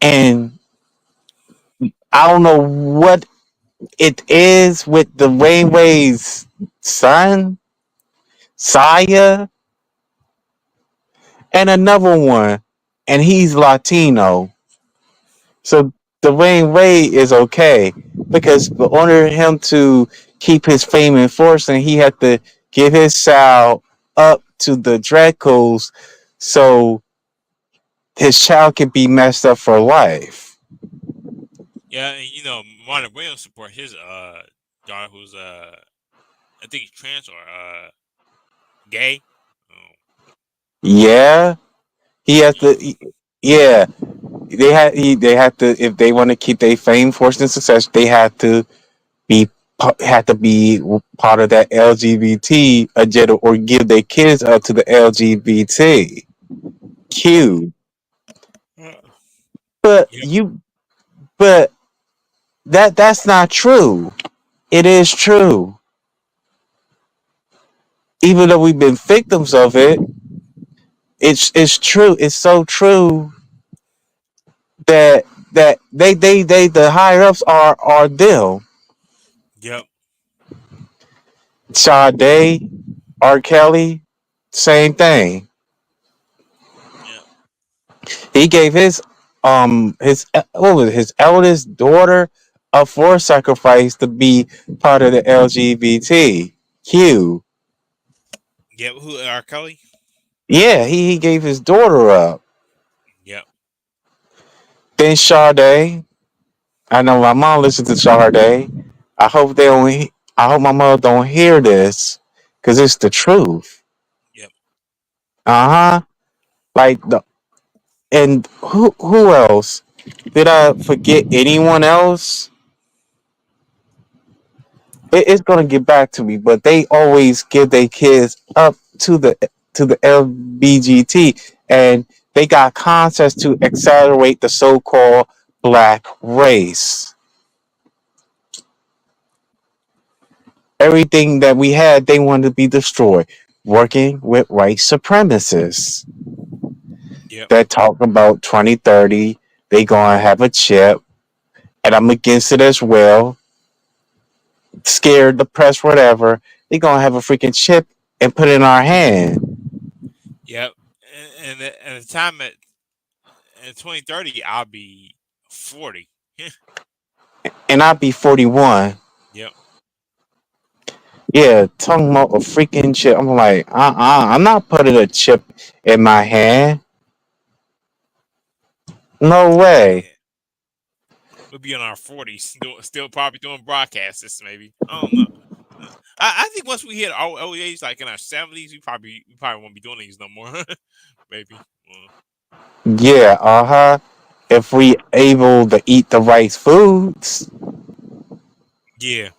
and I don't know what it is with the Rainway's son, Saya, and another one, and he's Latino. So Dwayne Wade is okay because in order for him to keep his fame and fortune, he had to give his child up to the Dracos so his child could be messed up for life. Yeah, and Marlon Williams support his daughter who's I think he's trans or gay. Um, Yeah, he has yeah, to. Yeah, they have to if they want to keep their fame, fortune, and success. They have to be part of that LGBT agenda or give their kids up to the LGBTQ. uh, But yep, you, but that's not true. It is true. Even though we've been victims of it, it's true. It's so true that they the higher ups are them. yep, Sade, R. Kelly, same thing. yep, He gave his what was it, his eldest daughter a for sacrifice to be part of the LGBTQ. yep. Who R. Kelly? Yeah, he gave his daughter up. Yep, Then Sade, I know my mom listens to Sade. I hope they don't. I hope my mother don't hear this, cause it's the truth. yep, Uh huh. Like the and who else? Did I forget anyone else? It's gonna get back to me, but they always give their kids up to the LBGT, and they got concepts to accelerate the so-called black race. Everything that we had, they wanted to be destroyed. Working with white supremacists yep, that talk about 2030, they gonna have a chip, and I'm against it as well. Scared, depressed, whatever. They gonna have a freaking chip and put it in our hand. yep. And the time at in 2030, I'll be 40. And I'd be 41. Yep, Yeah, talking about a freaking chip. I'm like, I'm not putting a chip in my hand. No way. yeah. We'll be in our 40s, still probably doing broadcasts. Maybe I don't know. I think once we hit our old age, like in our 70s, we probably won't be doing these no more. Maybe. Yeah, uh-huh. If we able to eat the right foods. Yeah.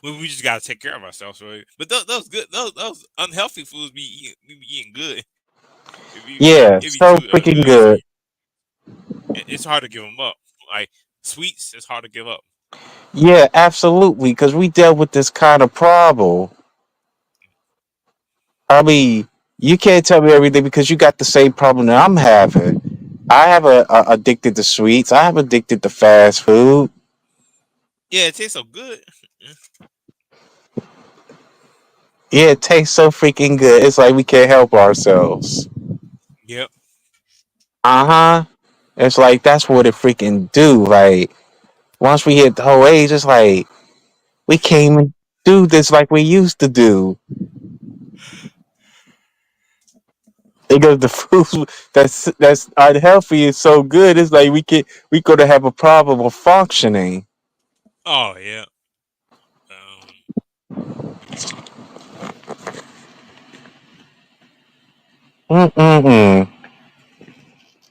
We just gotta take care of ourselves, right? But those good those unhealthy foods we be eating good. Yeah, It be so too freaking good. unsweet. It's hard to give them up. Like sweets, it's hard to give up. Yeah, absolutely, because we dealt with this kind of problem. I mean, you can't tell me everything because you got the same problem that I'm having. I have a addicted to sweets. I have addicted to fast food. Yeah, it tastes so good. Yeah, it tastes so freaking good. It's like we can't help ourselves. Yep. Uh huh. It's like that's what it freaking do. Like once we hit the whole age, it's like we can't even do this like we used to do because the food that's unhealthy is so good. It's like we gonna have a problem of functioning. Oh yeah. Um. Mm-mm-mm.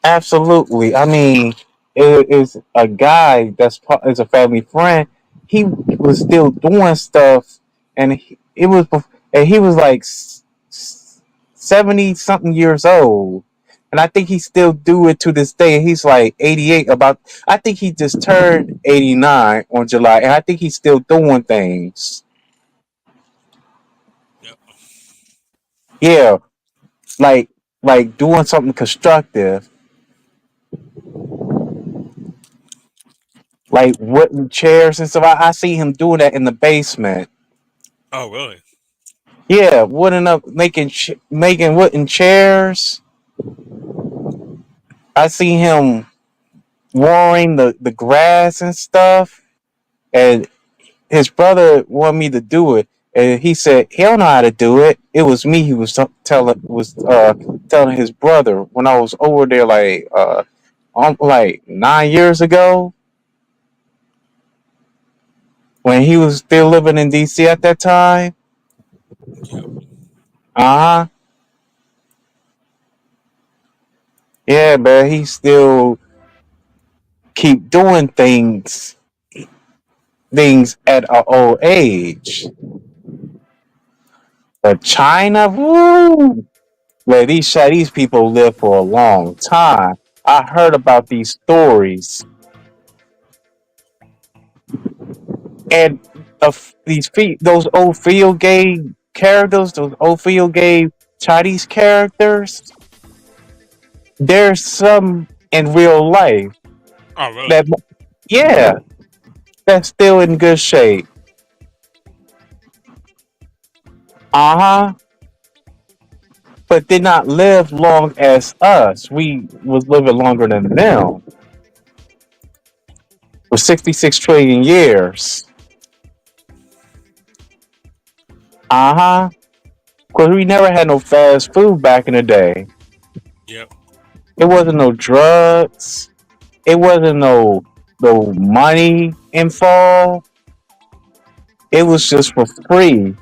Absolutely. I mean, it is a guy is a family friend. he was still doing stuff, and he was like 70 something years old, and I think he still do it to this day. He's like 88. About I think he just turned 89 on July, and I think he's still doing things. Yep. Yeah, like doing something constructive, like wooden chairs and stuff. I see him doing that in the basement. Oh, really? Yeah, wooden up making making wooden chairs. I see him watering the grass and stuff, and his brother wanted me to do it, and he said he don't know how to do it. It was me. He was telling his brother when I was over there like 9 years ago when he was still living in DC at that time. Yep. Uh huh. Yeah, but he still keep doing things at an old age. But China, woo, where these people live for a long time. I heard about these stories, and those old field game characters, those old field game Chinese characters. There's some in real life Oh, really? that, yeah, that's still in good shape. Uh huh. But did not live long as us. We was living longer than them for 66 trillion years. Uh huh. Because we never had no fast food back in the day. Yep. It wasn't no drugs. It wasn't no money involved. It was just for free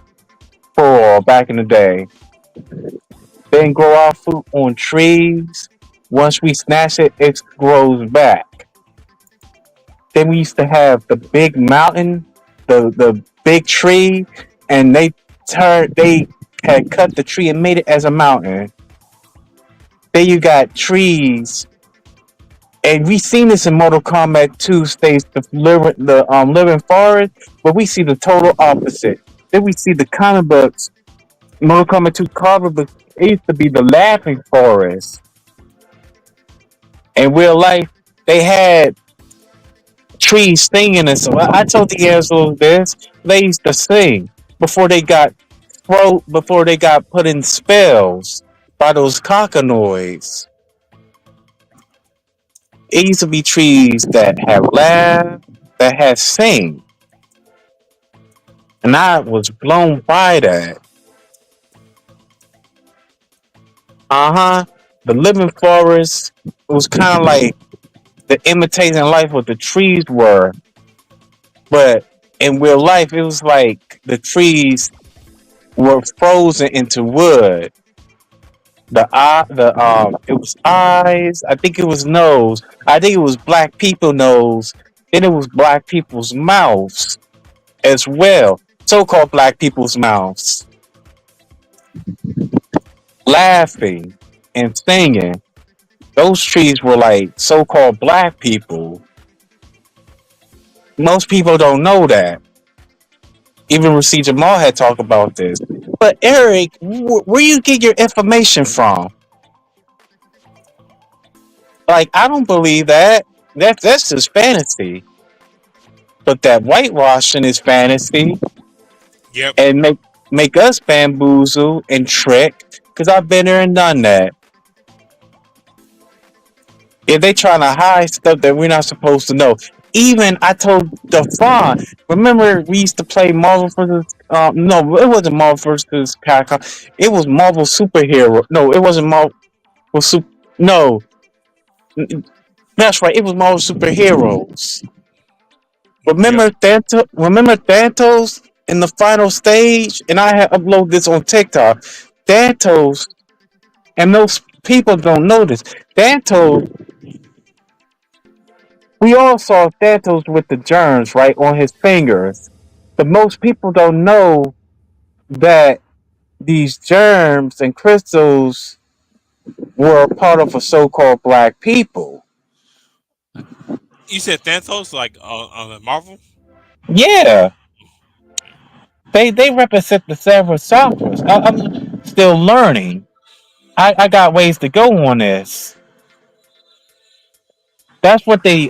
for back in the day. They didn't grow our food on trees. Once we snatch it, it grows back. Then we used to have the big mountain, the big tree, and they had cut the tree and made it as a mountain. Then you got trees, and we seen this in Mortal Kombat 2 states the living forest, but we see the total opposite. Then we see the comic books, Mortal Kombat 2 comic books. It used to be the laughing forest. In real life, they had trees singing and so I told the Angels this. They used to sing before before they got put in spells by those cockanoids. It used to be trees that have laughed, that have sing. And I was blown by that. Uh-huh. The living forest was kind of like the imitating life what the trees were. But in real life it was like the trees were frozen into wood. It was eyes. I think it was nose. I think it was black people nose. Then it was black people's mouths as well. So-called black people's mouths, laughing and singing. Those trees were like so-called black people. Most people don't know that. Even Rasheed Jamal had talked about this. But Eric, where you get your information from? Like, I don't believe that. That's just fantasy. But that whitewashing is fantasy, Yep. and make us bamboozle and trick. Cause I've been there and done that. If they trying to hide stuff that we're not supposed to know. Even I told Defon, remember we used to play Marvel versus no, it wasn't Marvel versus Capcom. It was Marvel superhero. No, it wasn't Marvel super no. That's right, it was Marvel superheroes. Yep. Remember Thanos in the final stage? And I had uploaded this on TikTok. Thanos, and most people don't know this. Thanos We all saw Thanos with the germs right on his fingers, but most people don't know that these germs and crystals were a part of a so-called black people. You said Thanos like on the Marvel? Yeah, they represent the several chakras. I'm still learning. I got ways to go on this. That's what they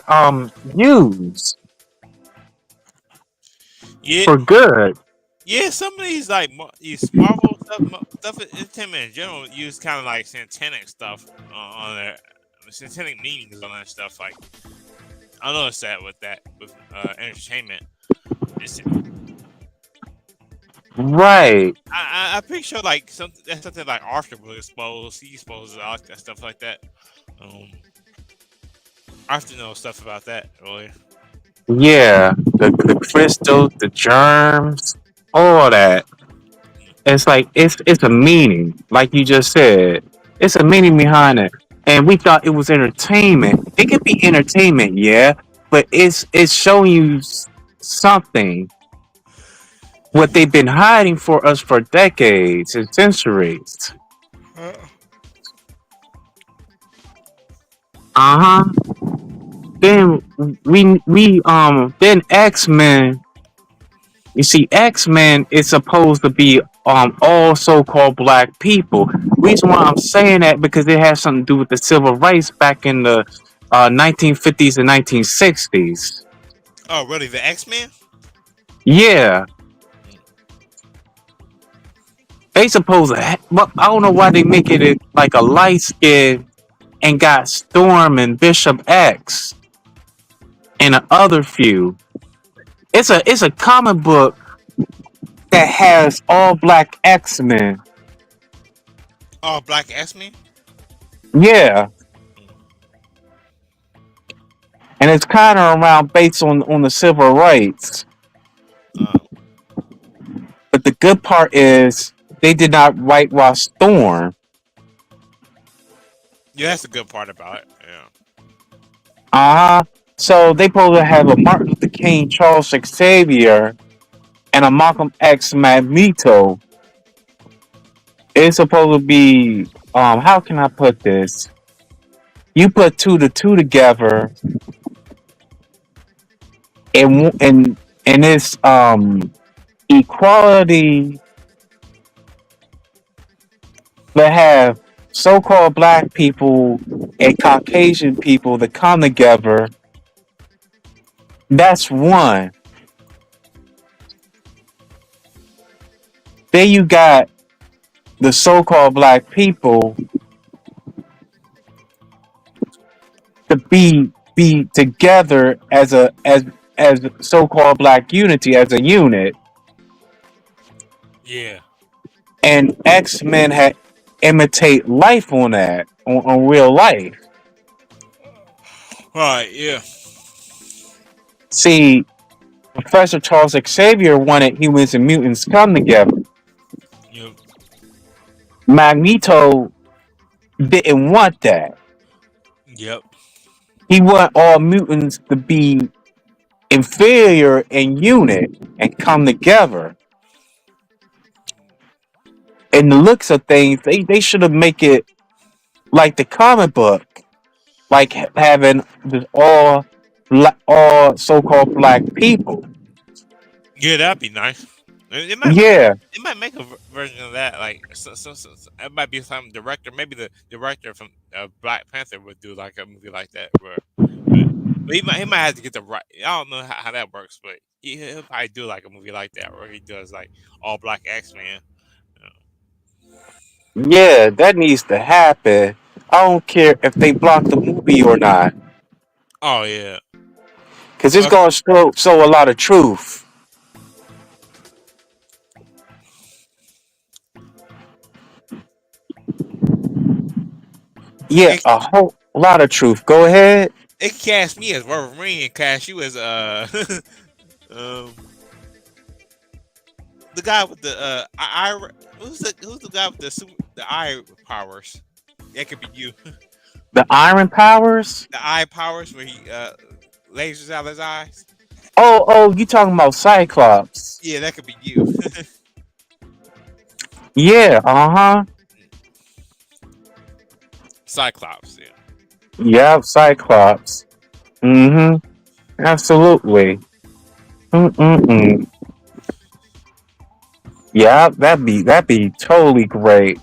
use Yeah, for good. yeah. Some of these like these Marvel stuff, stuff entertainment in general use kind of like satanic stuff on their satanic meanings on that stuff. Like I noticed that with entertainment. It's, Right. I pretty sure like something like Arthur will expose. He exposes all that stuff like that. Um, Arthur knows stuff about that really. Yeah, the crystals, the germs, all that. It's like it's a meaning, like you just said. It's a meaning behind it. And we thought it was entertainment. It could be entertainment, yeah, but it's showing you something what they've been hiding for us for decades and centuries. Uh, Uh huh. Then we then X Men. You see, X Men is supposed to be all so called black people. Reason why I'm saying that because it has something to do with the civil rights back in the 1950s and 1960s. oh, really? The X Men? Yeah, they supposed to. But I don't know why they make it like a light skin and got Storm and Bishop X and a other few. It's a comic book that has all black X Men. Oh, Black X Men. Yeah, and it's kind of around based on the civil rights. Uh, But the good part is they did not whitewash Storm. yeah, that's the good part about it. Yeah. Uh huh. So they supposed to have a Martin Luther King, Charles Xavier, and a Malcolm X Magneto. It's supposed to be how can I put this? You put two to two together, and it's equality that have so-called black people and Caucasian people that come together. That's one. Then you got the so-called black people to be together as so-called black unity as a unit, Yeah. and X-Men had imitate life on that on real life. Right. Yeah. See, Professor Charles Xavier wanted humans and mutants come together. Yep. Magneto didn't want that. Yep. He want all mutants to be inferior in unit and come together. And the looks of things, they should have make it like the comic book, like having this all so-called black people. Yeah, that'd be nice. It might make Yeah, it might make a version of that. Like it might be some director. Maybe the director from Black Panther would do like a movie like that. But he might have to get the right. I don't know how that works, but he'll probably do like a movie like that where he does like all black X Men. yeah, that needs to happen. I don't care if they block the movie or not, Oh yeah. because it's Uh, gonna show a lot of truth. Yeah, it, a whole lot of truth. Go ahead. it cast me as Wolverine and cast you as um the guy with the who's the guy with the eye powers? That could be you. The Iron Powers. The eye powers where he lasers out of his eyes. Oh, you talking about Cyclops? Yeah, that could be you. Yeah, uh-huh. Cyclops. Yeah. Yep, Cyclops. Mm-hmm. Absolutely. Mm-mm-mm. Yeah, that'd be totally great.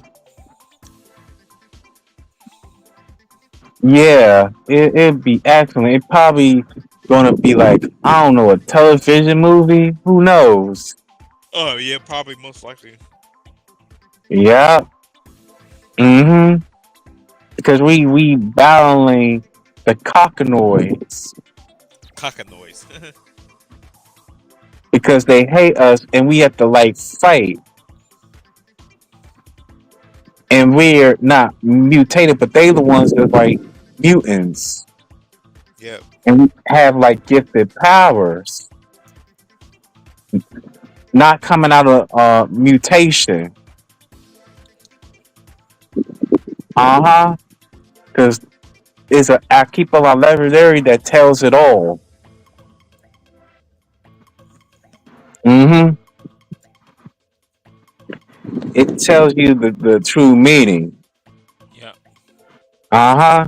Yeah, it'd be excellent. It probably gonna be like, I don't know, a television movie. Who knows? Oh yeah, probably most likely. Yeah. Mm-hmm. Because we battling the cockanoids Caca noise. because they hate us and we have to like fight. And we're not mutated, but they the ones that like mutants Yep. and we have like gifted powers, not coming out of mutation. Uh huh. Because it's a archipelago legendary that tells it all. Mm-hmm. It tells you the true meaning. Yep. Uh huh.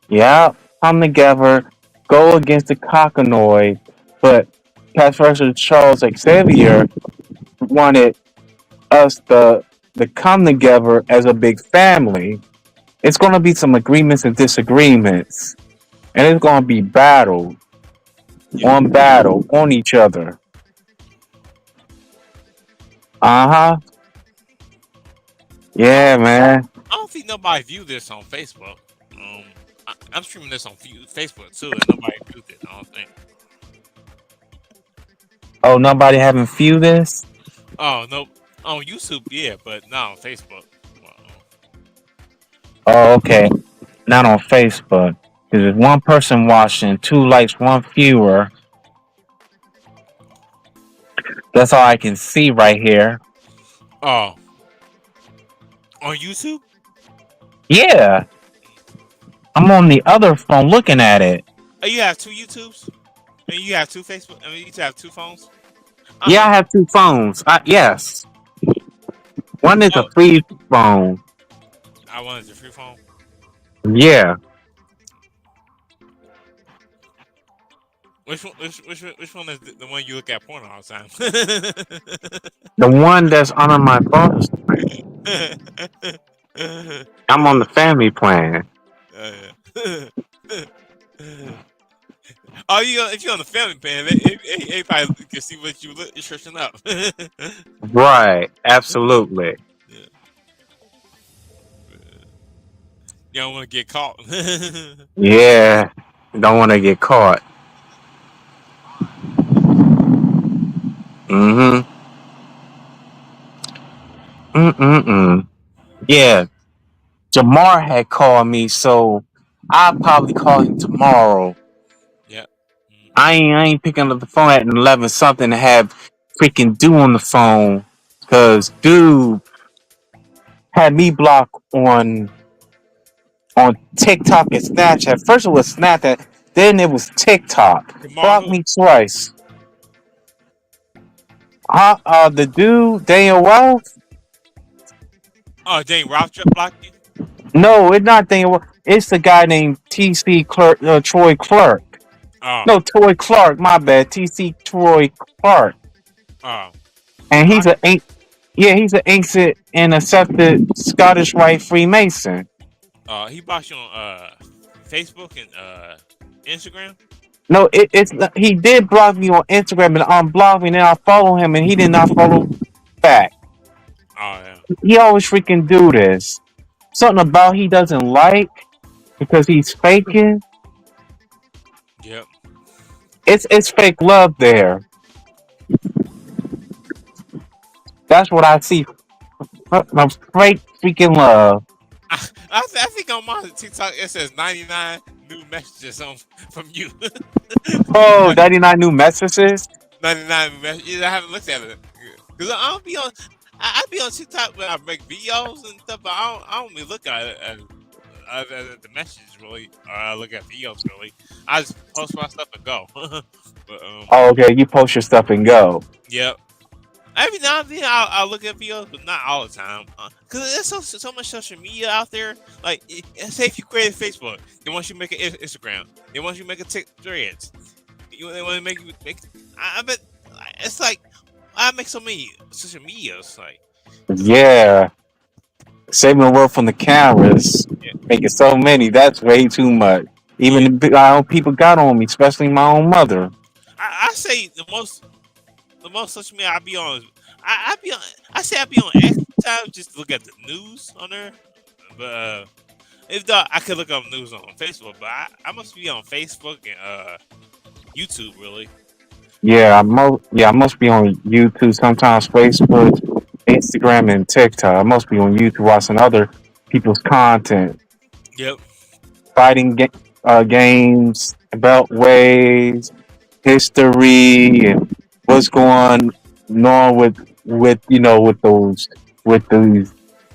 Yeah. Come together, go against the cockanoid, but Professor Charles Xavier wanted us to come together as a big family. It's gonna be some agreements and disagreements, and it's gonna be Yep. battle on each other. Uh huh. I Yeah, don't, man. I don't think nobody viewed this on Facebook. I'm streaming this on Facebook too, and nobody viewed it. I don't think. Oh, nobody haven't viewed this. Oh no, on YouTube, yeah, but not on Facebook. Oh, okay. Not on Facebook. Because there's one person watching, two likes, one viewer. That's all I can see right here. Oh, on YouTube? Yeah, I'm on the other phone looking at it. Oh, you have two YouTubes? And you have two Facebook? I mean, you have two phones? I Yeah, mean, I have two phones. Yes, one is a oh, free phone. I wanted the free phone. Yeah, Which one is the one you look at porn all the time? the one that's under my phone screen. I'm on the family plan. Oh, if you're on the family plan, everybody can see what you're searching up. Right, absolutely. Yeah. You don't want to get caught. Yeah, don't want to get caught. Mm-hmm. Mm-mm-mm. Yeah, Jamar had called me, so I'll probably call him tomorrow. Yeah. I ain't picking up the phone at 11 something to have freaking do on the phone because dude had me blocked on TikTok and Snapchat. First it was Snapchat, then it was TikTok. Tomorrow Blocked who? me twice. The dude Daniel Wells? Oh, Jane Ralph blocked you? No, it's not Daniel Wells. It's the guy named TC Clerk, Troy Clark. Oh, No, Troy Clark. My bad. TC Troy Clark. oh. He And he's blocked a yeah, he's an ancient and accepted Scottish Rite Freemason. he blocked you on Facebook and Instagram? No, it's he did block me on Instagram and unblocked me, and then I follow him, and he did not follow back. Oh yeah. He always freaking do this. Something about he doesn't like because he's faking. Yep. It's fake love there. That's what I see. Fake freaking love. I think on my TikTok it says 99 new messages from you. Oh, 99 new messages. 99 new messages. I haven't looked at it because I don't be on. I be on TikTok when I make videos and stuff, but I don't really look at it. the messages really. I look at videos really. I just post my stuff and go. But Oh, okay, you post your stuff and go. yep. Every now and then I'll look at videos, but not all the time. Cause there's so much social media out there. Like, say if you create a Facebook, they want you to make an Instagram. They want you to make a Threads. They want to make. I bet it's like I make so many social medias. Like, it's like Yeah, saving the world from the cameras, yeah, making so many. That's way too much. yeah. Even my own people got on me, especially my own mother. I say the most social media I be on. I be on. I say I be on X sometimes just to look at the news on there. But if not, I could look up news on Facebook. But I must be on Facebook and YouTube really. I must be on YouTube sometimes, Facebook, Instagram, and TikTok. I must be on YouTube watching other people's content, Yep. fighting games, beltways, history, and what's going on with with these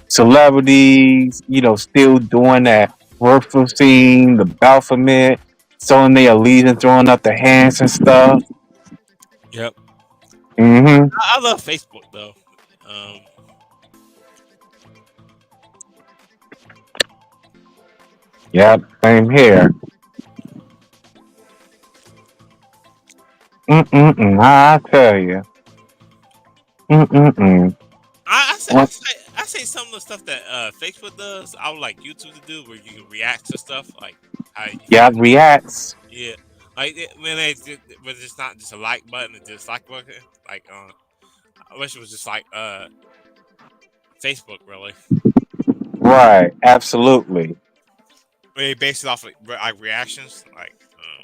celebrities. Still doing that workful scene, the Baphomet, showing their allegiance, throwing up their hands and stuff. Yep. Hmm. I love Facebook though. Um, Yep, same here. Mm-mm-mm, I tell you. Mm-mm-mm. I say some of the stuff that Facebook does. I would like YouTube to do where you can react to stuff like how you Yeah, feel. reacts. Yeah. Like when it's not just a like button, it's dislike button. Like I wish it was just like Facebook really. Right, absolutely. Where they base it off of like reactions. Like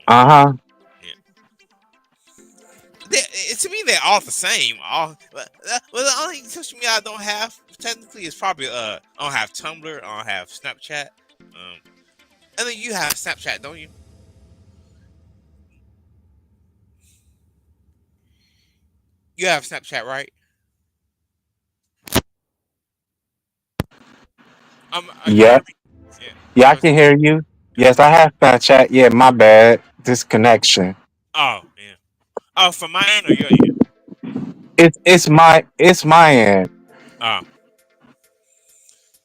Uh-huh. yeah. To me, they're all the same. All well, the only social media I don't have technically is probably I don't have Tumblr. I don't have Snapchat. I think you have Snapchat, don't you? You have Snapchat, right? Can you Yeah. hear me? Yeah. Yeah, I I was. can hear you. Yeah. Yes, I have Snapchat. Yeah, my bad. Disconnection. Oh, yeah. Oh, from my end or your end? It's my end. Oh,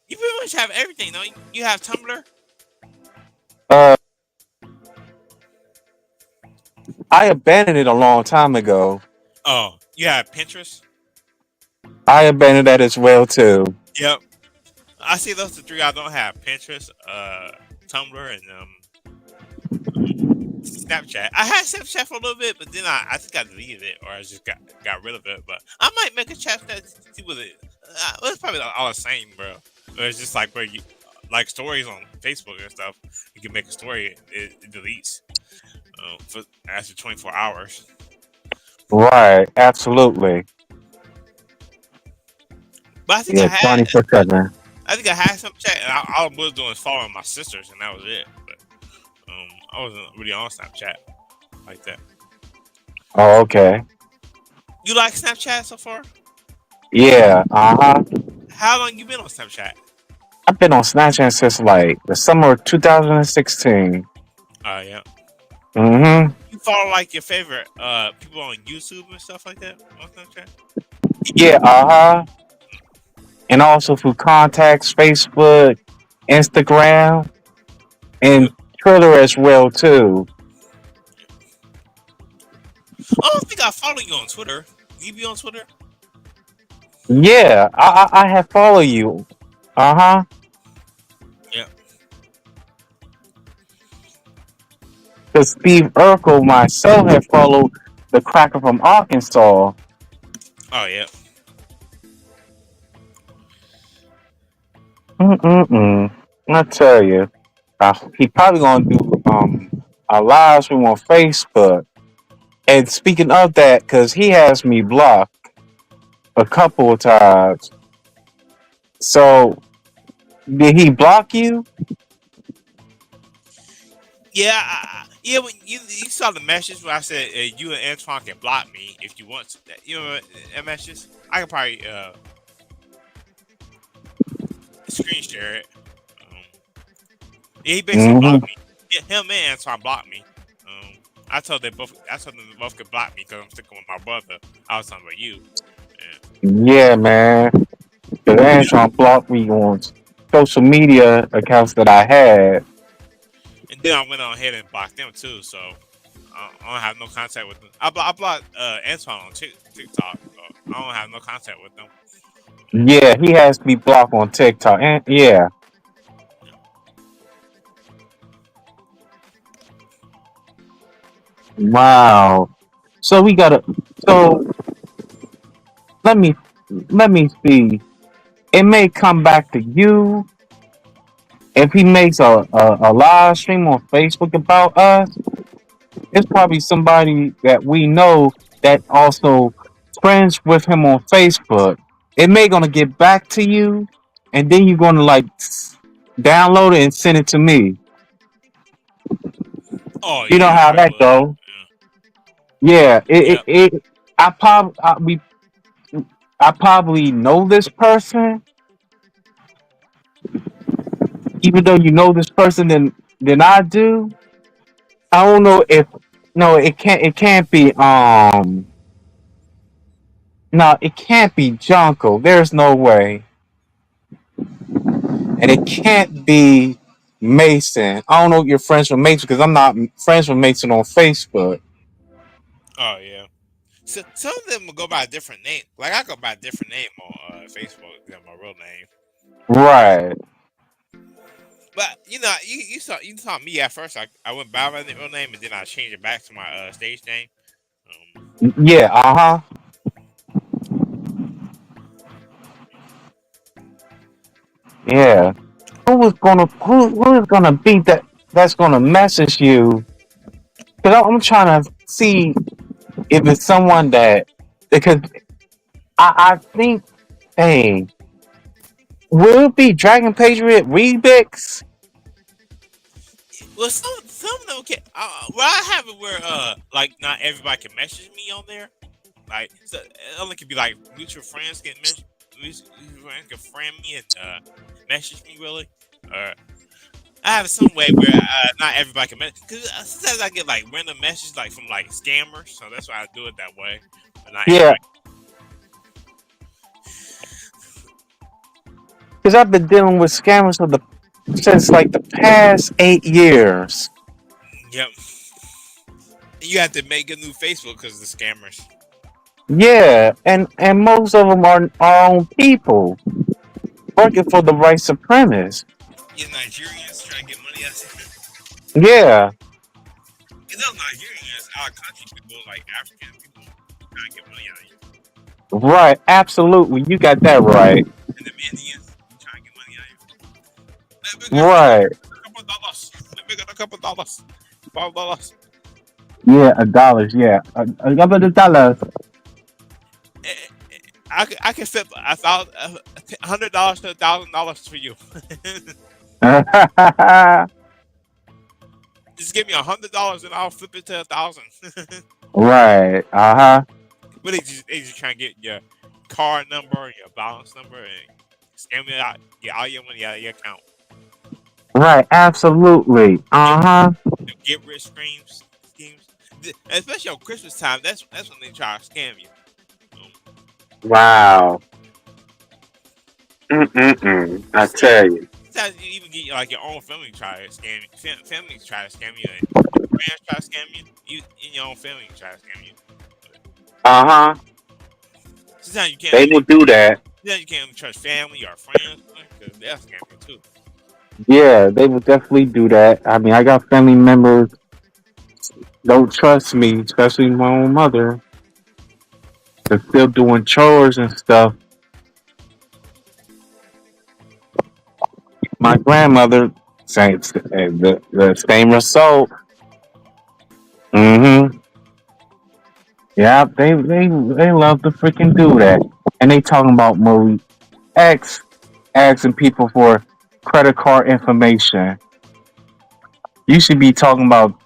you pretty much have everything, don't you? You have Tumblr. Uh I abandoned it a long time ago. Oh, you have Pinterest. I abandoned that as well too. Yep. I see those the three I don't have: Pinterest, Tumblr, and Snapchat. I had Snapchat for a little bit, but then I think I deleted it or I just got rid of it. But I might make a chat that see with it. Well, it's probably all the same, bro. But it's just like where you like stories on Facebook and stuff. You can make a story, it deletes for after 24 hours. Right, absolutely. But I think I Yeah, had 24/7. I think I had Snapchat, and all I was doing was following my sisters, and that was it. But I wasn't really on Snapchat like that. Oh, okay. You like Snapchat so far? Yeah, uh-huh. How long you been on Snapchat? I've been on Snapchat since like the summer of 2016. Oh yeah. Mm-hmm. You follow like your favorite people on YouTube and stuff like that on Snapchat? Yeah, uh-huh. And also through contacts, Facebook, Instagram, Yep. and Twitter as well too. I don't think I follow you on Twitter. You be on Twitter? Yeah, I have followed you. Uh-huh. Yeah. Because Steve Urkel myself have followed the cracker from Arkansas. Oh yeah. Mm-mm-mm. I tell you, he probably gonna do a live stream on Facebook. And speaking of that, because he has me blocked a couple of times. So did he block you? Yeah, yeah. When you saw the message where I said you and Antoine can block me if you want to. You know that message? I can probably screen share it. Um, Yeah, he basically Hmm. blocked me. Yeah, him and Antoine blocked me. Um, I told they both. I told them they both could block me because I'm sticking with my brother. I was talking about you. Yeah. Yeah, man. Cause Antron blocked me on social media accounts that I had. And then I went on ahead and blocked them too. So I don't have no contact with them. I blocked Antoine on TikTok. So I don't have no contact with them. Yeah, he has me blocked on TikTok. And yeah, wow. So we gotta. So let me let me see. It may come back to you if he makes a live stream on Facebook about us. It's probably somebody that we know that also friends with him on Facebook. It may gonna get back to you, and then you're gonna like download it and send it to me. Oh You know yeah, I how probably that would. go? Yeah, Yeah. I probably I probably know this person, even though you know this person than I do. I don't know if no, it can't be no, it can't be Junko. There's no way. And it can't be Mason. I don't know if you're friends with Mason because I'm not friends with Mason on Facebook. Oh yeah. So some of them will go by a different name. Like I go by a different name on Facebook than my real name. Right. But you saw me at first. I went by my real name and then I changed it back to my stage name. Yeah, uh-huh. Yeah. Who is gonna be that's gonna message you? Because I'm trying to see if it's someone that because I think hey, will it be Dragon Patriot Remix? Well, some of them can. Well, I have it where like not everybody can message me on there. Like so, it only can be like mutual friends can mutual friends can friend me and message me really. Or I have some way where not everybody can message because sometimes I get like random messages like from like scammers, so that's why I do it that way. But not Yeah, everybody. because I've been dealing with scammers for the since like the past 8 years. Yep. You have to make a new Facebook because of the scammers. Yeah, and most of them are our own people working for the white supremacists. You Nigerians trying to get money out of Yeah, you know Nigerians, our country people like African people trying to get money out of you. right. Absolutely, you got that right. And them Indians trying to get money out of you. Let me get Right. a couple of dollars. Let me get a couple of dollars. $5. Yeah, a dollars. Yeah, a couple of dollars. Eh, eh, I can flip $100 to $1,000 for you. Just give me $100 and I'll flip it to 1,000. Right. Uh huh. But they just trying to get your card number, your balance number, and scam it out, get all your money out of your account. Right. Absolutely. Get Uh huh. get rich schemes, especially on Christmas time. That's when they try to scam you. Um, Wow. Mm-mm-mm. I tell you. Sometimes you even get like your own family try to scam you. Families try to scam you. And your parents try to scam you. You in your own family try to scam you. Uh huh. Sometimes you can't They even will do that. sometimes you can't even trust family or friends because they'll scam you too. Yeah, they will definitely do that. I mean, I got family members don't trust me, especially my own mother. They're still doing chores and stuff. My grandmother, same the same result. Mm-hmm. Yeah, they love to freaking do that, and they talking about Marie X asking people for credit card information. You should be talking about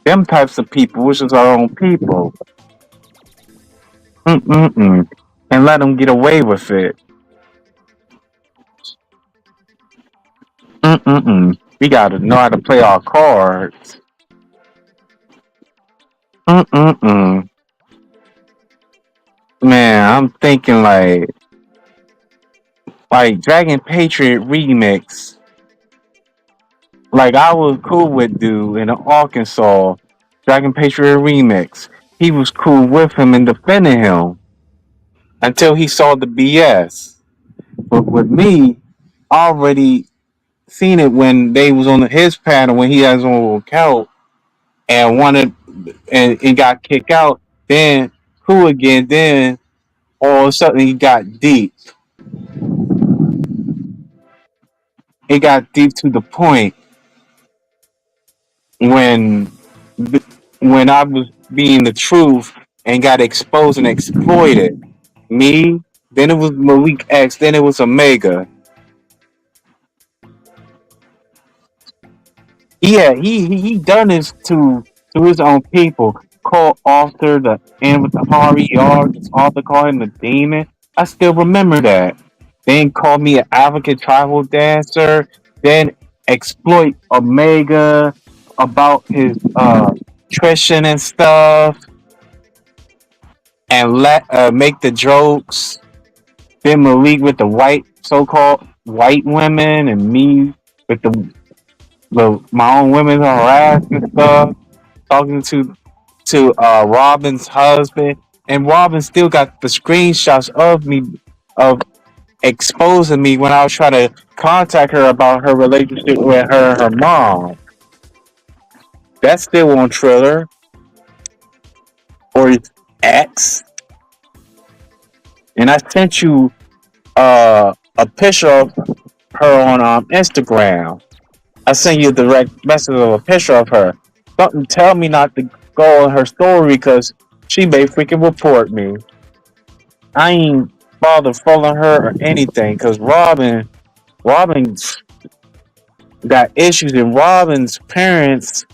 them types of people, which is our own people. Mm-mm-mm. And let them get away with it. We gotta know how to play our cards. Mm-mm-mm. Man, I'm thinking like Dragon Patriot remix. Like I was cool with dude in Arkansas, Dragon Patriot remix. He was cool with him and defending him until he saw the BS. But with me, I already seen it when they was on his panel when he has on account and wanted and got kicked out. Then cool again. Then all of a sudden he got deep. It got deep to the point when when I was being the truth and got exposed and exploited. Me, then it was Malik X, then it was Omega. Yeah, he done this to his own people. Called Arthur the and with the RER, this Arthur called him the demon. I still remember that. Then called me an advocate tribal dancer. Then exploit Omega about his nutrition and stuff, and let make the jokes. Then Malik with the white so-called white women, and me with the my own women harassment stuff. Talking to Robin's husband, and Robin still got the screenshots of me of exposing me when I was trying to contact her about her relationship with her and her mom. That's still on Triller or X, and I sent you a picture of her on Instagram. I sent you a direct message of a picture of her. Something tell me not to go on her story because she may freaking report me. I ain't bother following her or anything because Robin's got issues and Robin's parents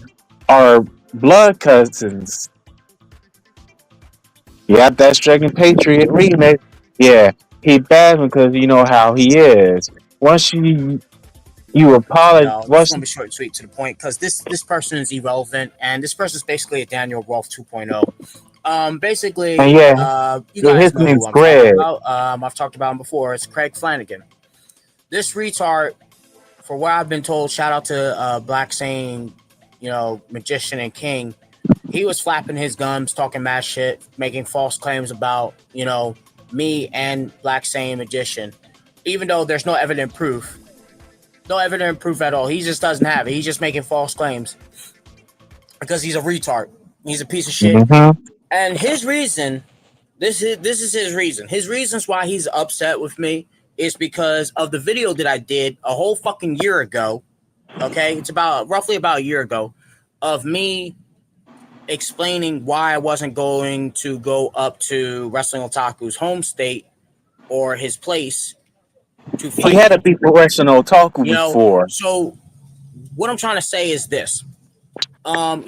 are blood cousins. Yeah, that's Dragon Patriot remix. Yeah, he bad because you know how he is. Once you apologize, Just once want to be short and sweet to the point because this person is irrelevant, and this person is basically a Daniel Rolfe 2.0. and Basically, yeah, you his guys know who name's I'm talking Greg. about. I've talked about him before. It's Craig Flanagan. This retard, for what I've been told, shout out to Black Sane, magician and king. He was flapping his gums, talking mad shit, making false claims about, me and Black Sane magician, even though there's no evident proof. No evident proof at all. He just doesn't have it. He's just making false claims because he's a retard. He's a piece of shit. Mm-hmm. And his reason, this is his reason. His reasons why he's upset with me is because of the video that I did a whole fucking year ago. Okay, it's about roughly about a year ago of me explaining why I wasn't going to go up to Wrestling Otaku's home state or his place to He fight had a him. professional otaku before. So what I'm trying to say is this. Um,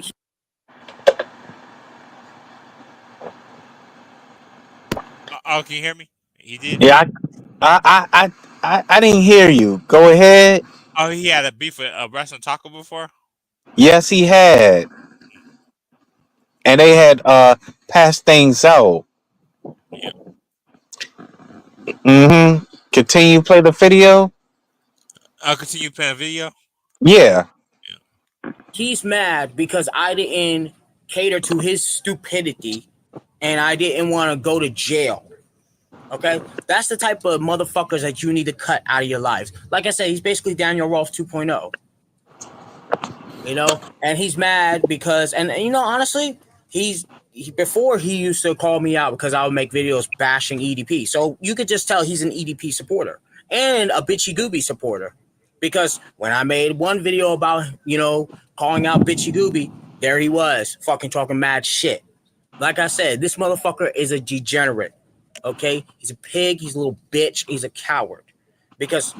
Oh, can you hear me? He did. Yeah, I didn't hear you. Go ahead. Oh, he had a beef with wrestling taco before. Yes, he had, and they had passed things out. Yeah. Mm-hmm. Continue play the video. I'll continue playing video. Yeah. Yeah. he's mad because I didn't cater to his stupidity and I didn't want to go to jail. Okay, that's the type of motherfuckers that you need to cut out of your lives. Like I said, he's basically Daniel Rolfe 2.0. And he's mad because, and honestly, before he used to call me out because I would make videos bashing EDP. So you could just tell he's an EDP supporter and a bitchy gooby supporter. Because when I made one video about, calling out bitchy gooby, there he was, fucking talking mad shit. Like I said, this motherfucker is a degenerate. Okay? He's a pig, he's a little bitch, he's a coward. Because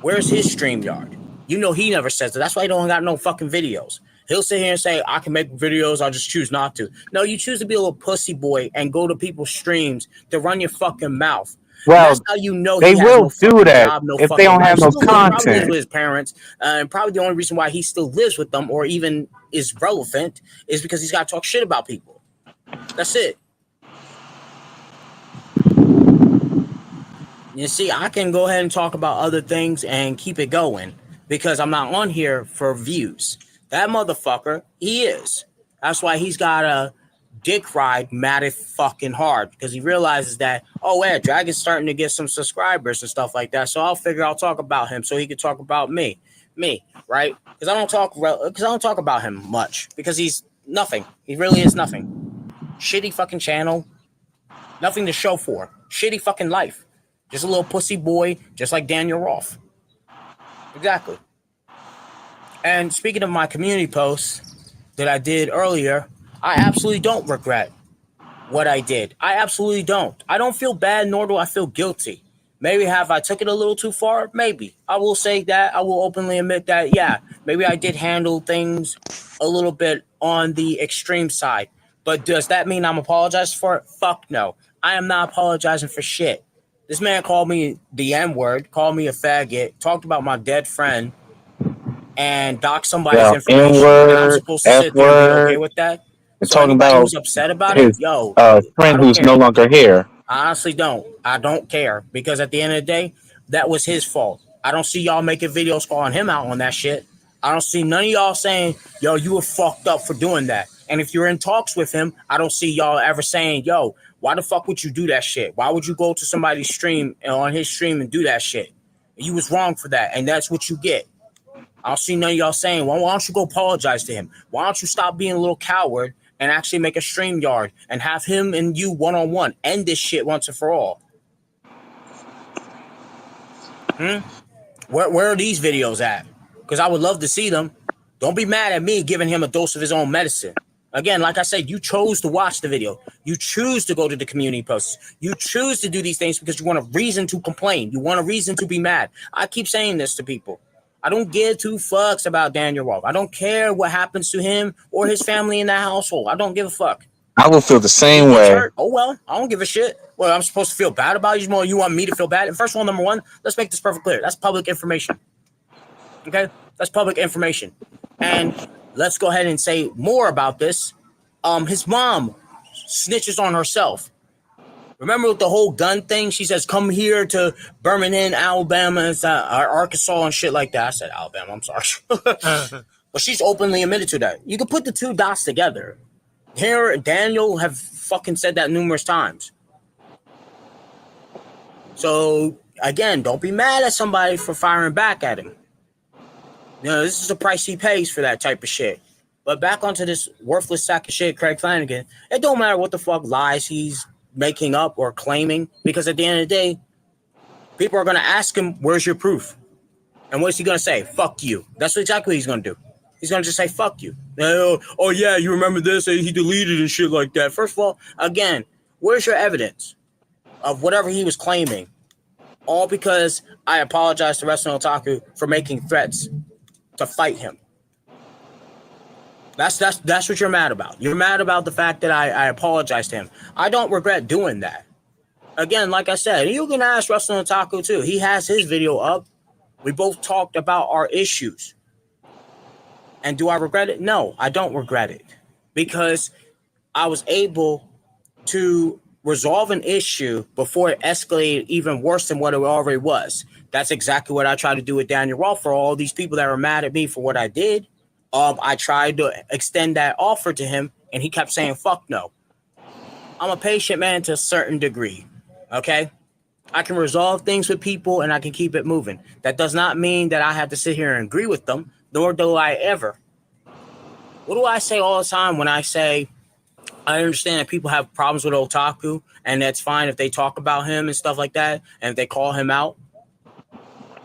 where's his StreamYard? He never says it. That's why he don't got no fucking videos. He'll sit here and say, I can make videos, I'll just choose not to. No, you choose to be a little pussy boy and go to people's streams to run your fucking mouth. And that's Well, how you know they he has will no do fucking that job, no if they fucking don't life. have no Probably lives content. with his parents. And probably the only reason why he still lives with them or even is relevant is because he's got to talk shit about people. That's it. You see, I can go ahead and talk about other things and keep it going because I'm not on here for views. That motherfucker, he is. That's why he's got a dick ride mad at fucking hard because he realizes that, oh, yeah, Dragon's starting to get some subscribers and stuff like that. So I'll talk about him so he can talk about me, right? Because I don't talk about him much because he's nothing. He really is nothing. Shitty fucking channel, nothing to show for. Shitty fucking life. Just a little pussy boy, just like Daniel Rolfe. Exactly. And speaking of my community posts that I did earlier, I absolutely don't regret what I did. I absolutely don't. I don't feel bad, nor do I feel guilty. Maybe have I took it a little too far? Maybe. I will say that. I will openly admit that, yeah, maybe I did handle things a little bit on the extreme side. But does that mean I'm apologizing for it? Fuck no. I am not apologizing for shit. This man called me the N word, called me a faggot, talked about my dead friend, and dox somebody's Well, N information. And I'm word, supposed to F sit there and be okay word, with that? and So talking anybody about who's upset about it, his yo, I friend don't who's no care. longer here. I honestly don't. I don't care because at the end of the day, that was his fault. I don't see y'all making videos calling him out on that shit. I don't see none of y'all saying, yo, you were fucked up for doing that. And if you're in talks with him, I don't see y'all ever saying, yo, why the fuck would you do that shit? Why would you go to somebody's stream and on his stream and do that shit? You was wrong for that, and that's what you get. I don't see none of y'all saying, well, why don't you go apologize to him? Why don't you stop being a little coward and actually make a stream yard and have him and you one on one? End this shit once and for all. Hmm? Where are these videos at? Because I would love to see them. Don't be mad at me giving him a dose of his own medicine. Again, like I said, you chose to watch the video. You choose to go to the community posts. You choose to do these things because you want a reason to complain. You want a reason to be mad. I keep saying this to people. I don't give two fucks about Daniel Rolfe. I don't care what happens to him or his family in that household. I don't give a fuck. I will feel the He same gets way. hurt. Oh well, I don't give a shit. Well, I'm supposed to feel bad about you. You want me to feel bad? And first of all, number one, let's make this perfect clear. That's public information. Okay, that's public information. And let's go ahead and say more about this. His mom snitches on herself. Remember with the whole gun thing? She says, "Come here to Birmingham, Alabama, and Arkansas, and shit like that." I said Alabama. I'm sorry, but she's openly admitted to that. You can put the two dots together. Here, Daniel have fucking said that numerous times. So again, don't be mad at somebody for firing back at him. You know, this is the price he pays for that type of shit. But back onto this worthless sack of shit, Craig Flanagan. It don't matter what the fuck lies he's making up or claiming, because at the end of the day, people are gonna ask him, "Where's your proof?" And what's he gonna say? "Fuck you." That's exactly what he's gonna do. He's gonna just say, "Fuck you." Oh yeah, you remember this? He deleted and shit like that. First of all, again, where's your evidence of whatever he was claiming? All because I apologize to Wrestling Otaku for making threats to fight him. That's what you're mad about. You're mad about the fact that I apologized to him. I don't regret doing that. Again, like I said, you can ask Wrestling Otaku too. He has his video up. We both talked about our issues. And do I regret it? No, I don't regret it. Because I was able to resolve an issue before it escalated even worse than what it already was. That's exactly what I tried to do with Daniel Rolfe for all these people that were mad at me for what I did. I tried to extend that offer to him, and he kept saying, fuck no. I'm a patient man to a certain degree, okay? I can resolve things with people, and I can keep it moving. That does not mean that I have to sit here and agree with them, nor do I ever. What do I say all the time when I say, I understand that people have problems with Otaku, and that's fine if they talk about him and stuff like that, and if they call him out?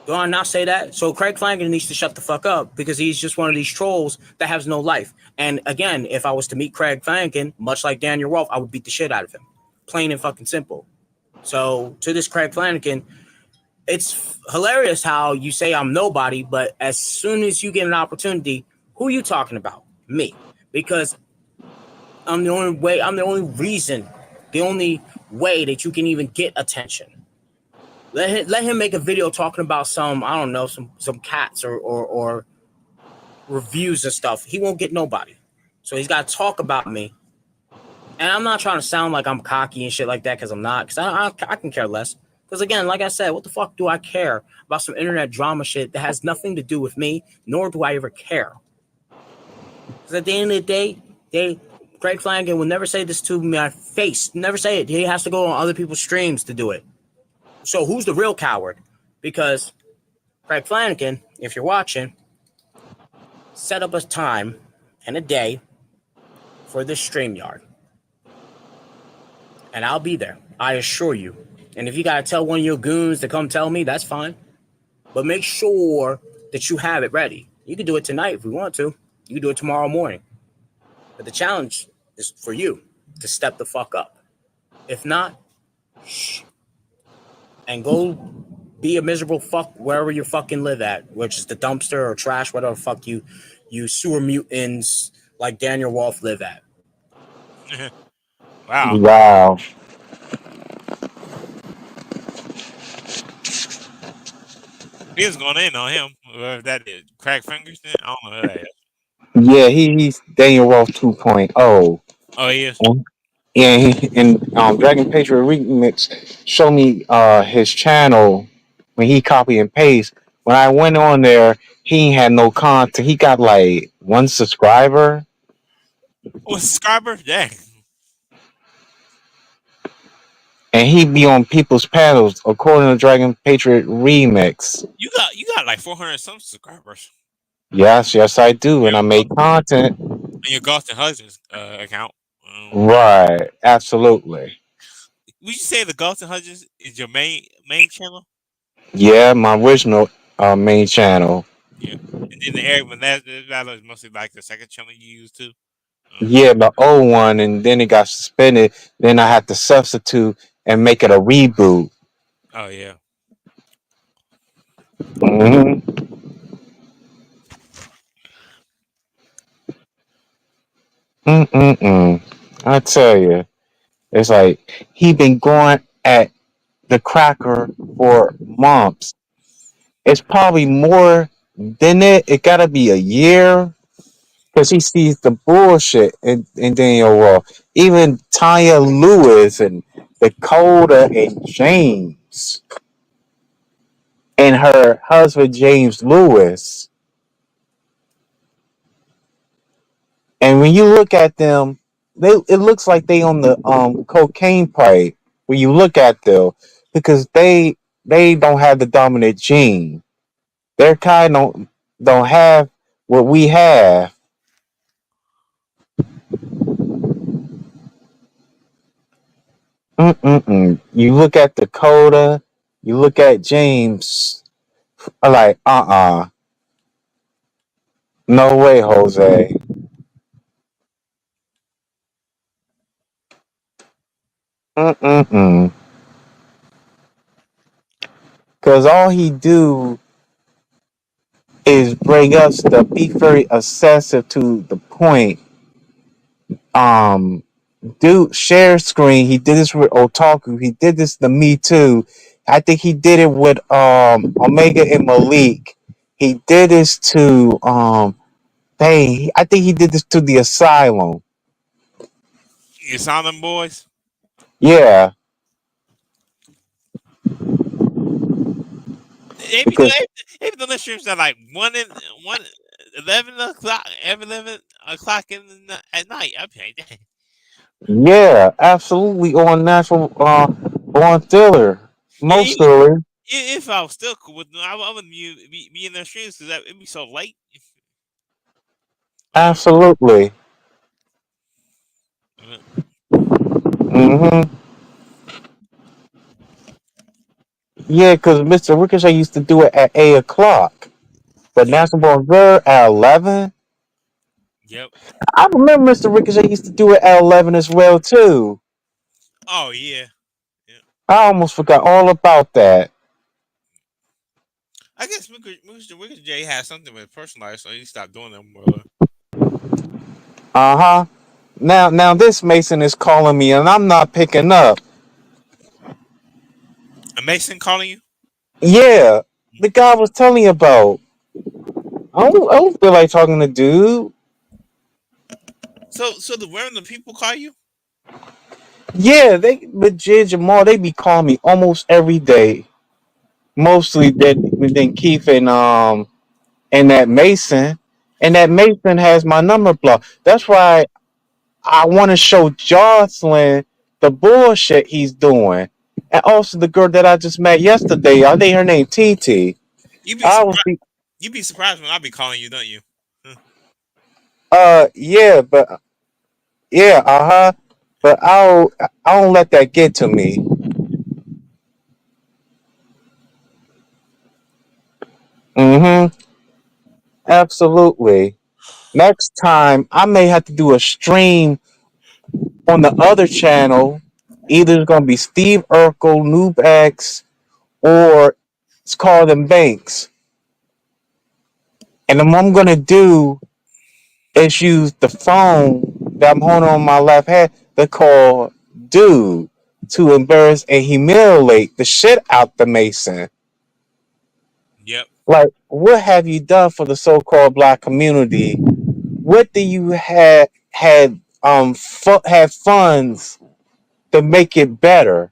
Do I not say that? So Craig Flanagan needs to shut the fuck up because he's just one of these trolls that has no life. And again, if I was to meet Craig Flanagan, much like Daniel Rolfe, I would beat the shit out of him. Plain and fucking simple. So to this Craig Flanagan, it's hilarious how you say I'm nobody, but as soon as you get an opportunity, who are you talking about? Me. Because I'm the only way that you can even get attention. Let him make a video talking about some, I don't know, some cats or reviews and stuff. He won't get nobody. So he's got to talk about me. And I'm not trying to sound like I'm cocky and shit like that because I'm not. Because I can care less. Because again, like I said, what the fuck do I care about some internet drama shit that has nothing to do with me, nor do I ever care. Because at the end of the day, Greg Flanagan will never say this to my face. Never say it. He has to go on other people's streams to do it. So who's the real coward? Because Greg Flanagan, if you're watching, set up a time and a day for this StreamYard. And I'll be there. I assure you. And if you gotta tell one of your goons to come tell me, that's fine. But make sure that you have it ready. You can do it tonight if we want to. You can do it tomorrow morning. But the challenge is for you to step the fuck up. If not, shh. And go be a miserable fuck wherever you fucking live at, which is the dumpster or trash, whatever the fuck you sewer mutants like Daniel Wolf live at. Wow. Wow. He was going in on him. Whoever that is. Crack fingers? I don't know who that is. Yeah, he's Daniel Wolf 2.0. Oh, he is? Yeah, and Dragon Patriot Remix showed me his channel when he copy and paste. When I went on there, he ain't had no content. He got like one subscriber, Oh, a subscriber? Dang. and he be on people's panels according to Dragon Patriot Remix. You got like 400 some subscribers Yes, yes, I do, on and I your, make content. on your Goten Huggins account. Right, absolutely. Would you say the Goten Huggins is your main channel? Yeah, my original main channel. Yeah. And then the Eric that is mostly like the second channel you use too. Um, Yeah, the old one, and then it got suspended. Then I had to substitute and make it a reboot. oh yeah. hmm Mm-mm-mm. I tell you, it's like he been going at the cracker for months. It's probably more than it. It gotta be a year because he sees the bullshit in Daniel Wolf. Even Tanya Lewis and Dakota and James and her husband James Lewis. And when you look at them, it looks like they on the cocaine pipe when you look at them because they don't have the dominant gene. Their kind don't have what we have. Mm-mm-mm. You look at Dakota, you look at James, I'm like, no way, Jose. Mm-mm-mm. Because all he do is bring us to be very obsessive to the point. Um, Dude, share screen. He did this with Otaku. He did this to me too. I think he did it with Omega and Malik. He did this to I think he did this to the Asylum. You saw them boys? Yeah, They be doing because they be doing their streams at like 11 o'clock at night. I'm like, dang. yeah, absolutely on natural born thriller. Yeah, Most thriller. if I was still cool with them, I wouldn't be in their streams because it'd be so late. Um, Absolutely. uh, Mm-hmm. Yeah, because Mr. Ricochet used to do it at 8 o'clock. But yep, National Born Thriller at 11. yep. I remember Mr. Ricochet used to do it at 11 as well too. Oh yeah, yeah. I almost forgot all about that. I guess Mr. Wicked J has something with personal life, so he stopped doing them. More. Uh-huh. Now this Mason is calling me and I'm not picking up. A Mason calling you? Yeah, the guy I was telling you about. I don't feel like talking to dude. So the random people call you? Yeah, but Jid Jamal, they be calling me almost every day. Mostly then Keith and that Mason. And that Mason has my number blocked. That's why I want to show Jocelyn the bullshit he's doing. And also the girl that I just met yesterday, I think her name TT. You be I was surprised. You be surprised when I be calling you, don't you? Huh. yeah, but yeah, uh-huh. But I don't let that get to me. Mm-hmm. Absolutely. Next time I may have to do a stream on the other channel. Either it's gonna be Steve Urkel, Noob X, or it's called them Banks. And then what I'm gonna do is use the phone that I'm holding on my left hand to call dude to embarrass and humiliate the shit out the Mason. Yep. Like, what have you done for the so-called black community? What do you have funds to make it better?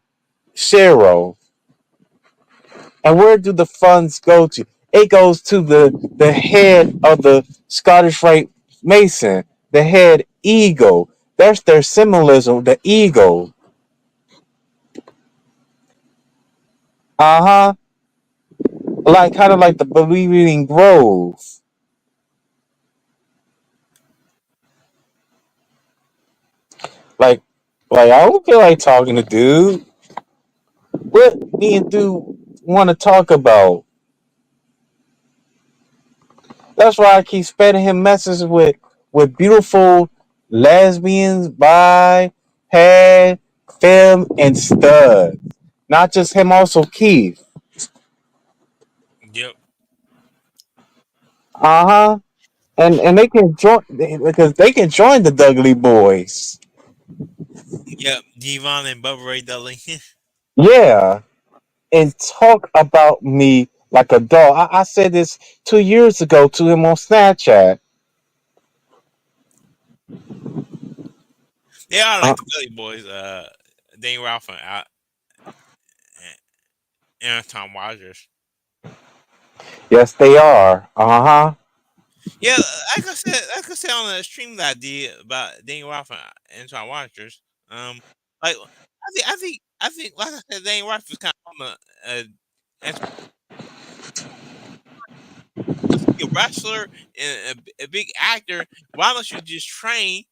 Zero. And where do the funds go to? It goes to the head of the Scottish Rite Mason, the head ego. That's their symbolism, the ego. Uh huh. Like kind of like the Believing Grove. Like, like I don't feel like talking to dude. What me and dude want to talk about? That's why I keep spamming him messages with beautiful lesbians, bi, head, femme, and stud. Not just him, also Keith. Yep. Uh huh. And they can join because they can join the Dudley Boys. Yep. Devon and Bubba Ray Dudley. Yeah, and talk about me like a dog. I said this 2 years ago to him on Snapchat. They are Uh, like the Dudley boys. Dane Ralph and Anton Rogers. yes, they are. Uh huh. Yeah, like I said on the stream that I did about Dane Ralph and Anton Rogers. Like I think, like I said, Dane Ralph is kind of on the as a wrestler and a big actor. Why don't you just train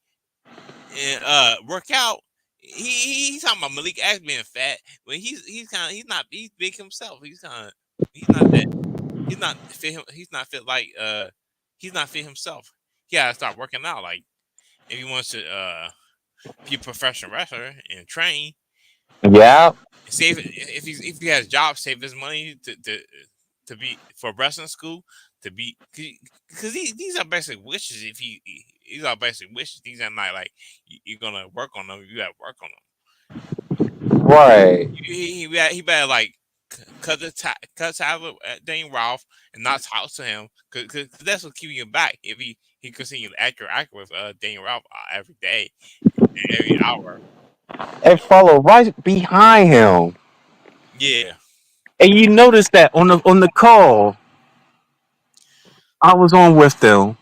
and work out? He's talking about Malik X being fat. When he's not he's big himself. He's not that he's not fit. He's not fit like he's not fit himself. He gotta start working out. Like if he wants to be a professional wrestler and train, Yeah. save if he has a job, save his money to be for wrestling school to be because these are basic wishes. If these are basic wishes, these are not like you're gonna work on them. You got to work on them. Right. He better like cut ties with Dane Ralph and not talk to him because that's what keeping him back. If he continues to act with Dane Ralph every day, every hour. And follow right behind him. Yeah. And you notice that on the call I was on with them.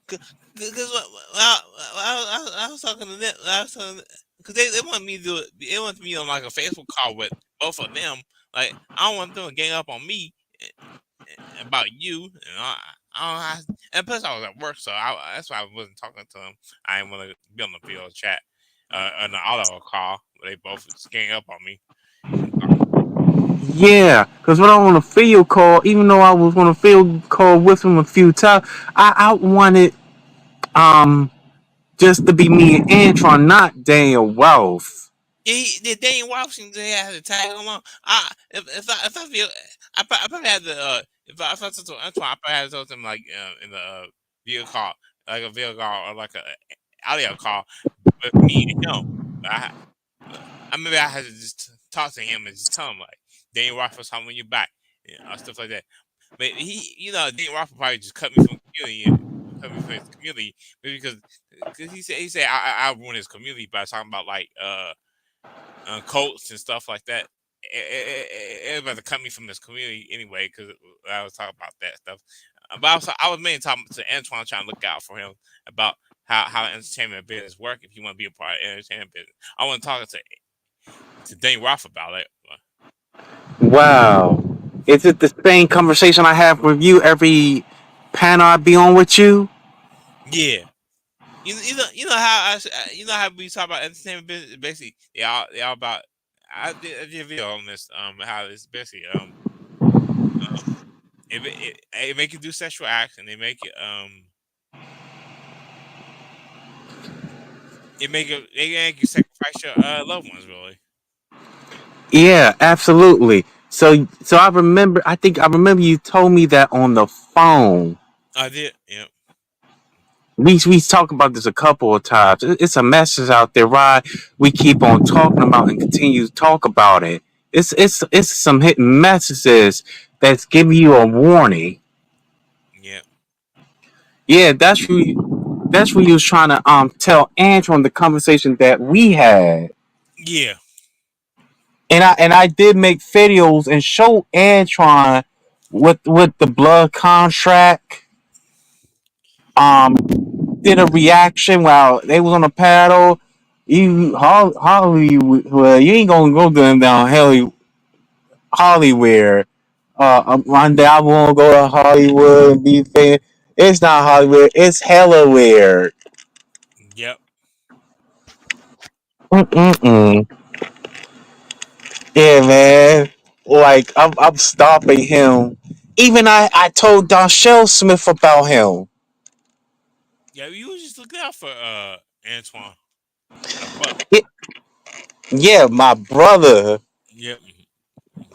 Because I was talking to them, because they want me to do it. They want me on like a Facebook call with both of them. Like I don't want them to gang up on me about you. I don't have, and plus I was at work, so that's why I wasn't talking to them. I didn't want to be on the video chat, on the auto call. Where they both just gang up on me. Yeah, because when I was on a field call, even though I was on a field call with him a few times, I wanted um just to be me and Antron, not Daniel Wealth. The Dane Washington had to tag along. If I feel, I probably had the if I told Antoine, I probably had to tell him like in the video call, like a video call or like a audio call with me and him. I, I maybe I had to just talk to him and just tell him like, Daniel Rothfuss, how when you're back, stuff like that. But he, Daniel Rothfuss probably just cut me from community, cut me from his community, maybe because he said I ruined his community by talking about like cults and stuff like that. Everybody cut me from this community anyway because I was talking about that stuff. But I was mainly talking to Antoine, trying to look out for him about how the entertainment business work. If you want to be a part of the entertainment business, I want to talk to Dane Roth about it. Wow. Is it the same conversation I have with you every panel I be on with you? Yeah, you know how you know how we talk about entertainment business. Basically, they all about. I did a video on this. How it's basically it make you do sexual acts, and they make it they make you sacrifice your loved ones. Really, Yeah, absolutely. So I remember. I think I remember you told me that on the phone. I did. Yeah, We talked about this a couple of times. It's a message out there, right? We keep on talking about and continue to talk about it. It's some hidden messages that's giving you a warning. yeah, Yeah, that's what you was trying to tell Andrew on the conversation that we had. yeah, And I did make videos and show Antron with the blood contract. Um, did a reaction while they was on the paddle. Hollywood, well, you ain't gonna go down Hollywood. One day I won't go to Hollywood and be famous. It's not Hollywood. It's hella weird. yep, Mm-mm-mm. Yeah, man. Like I'm stopping him. Even I told Donshell Smith about him. yeah. You was just looking out for Antoine, a brother. It, yeah, my brother Yep,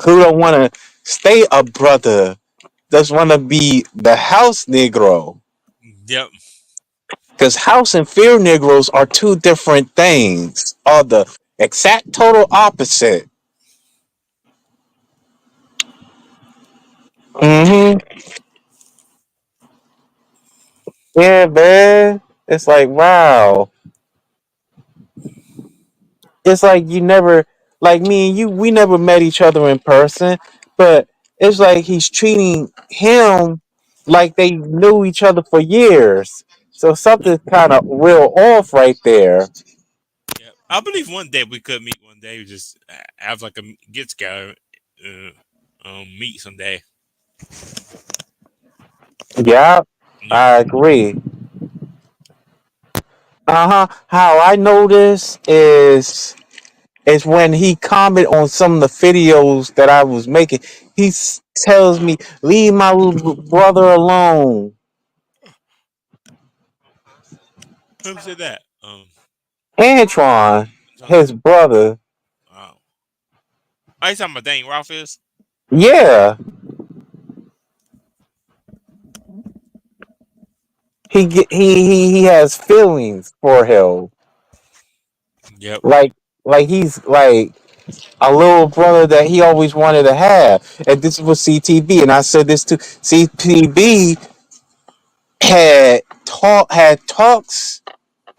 who don't want to stay a brother, just want to be the house Negro. yep, Because house and fear Negroes are two different things. Are the exact total opposite. Mm-hmm. Yeah, man. It's like wow. It's like you never, like me and you, we never met each other in person, but it's like he's treating him like they knew each other for years. So something's kind of real off right there. yep. I believe one day we could meet. One day, we just have like a get together, meet someday. Yeah, Yep, I agree. How I know this is when he comment on some of the videos that I was making. Tells me, "Leave my little brother alone." who said that? Antron, Talking his brother, about, are you talking about Dane Ralph is? yeah, he has feelings for him, Yep, like he's like a little brother that he always wanted to have. And this was CTB, and I said this to CTB had talks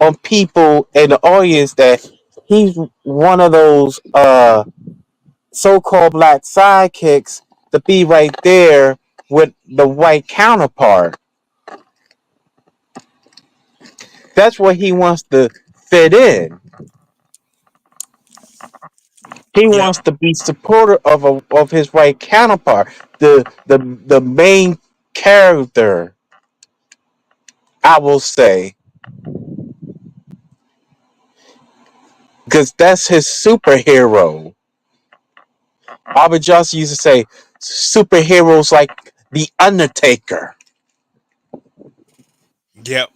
on people in the audience that he's one of those so-called black sidekicks to be right there with the white counterpart. That's where he wants to fit in. He yep, wants to be supporter of his white counterpart, the main character. I will say, because that's his superhero. Robert Johnson used to say, superheroes like the Undertaker. yep,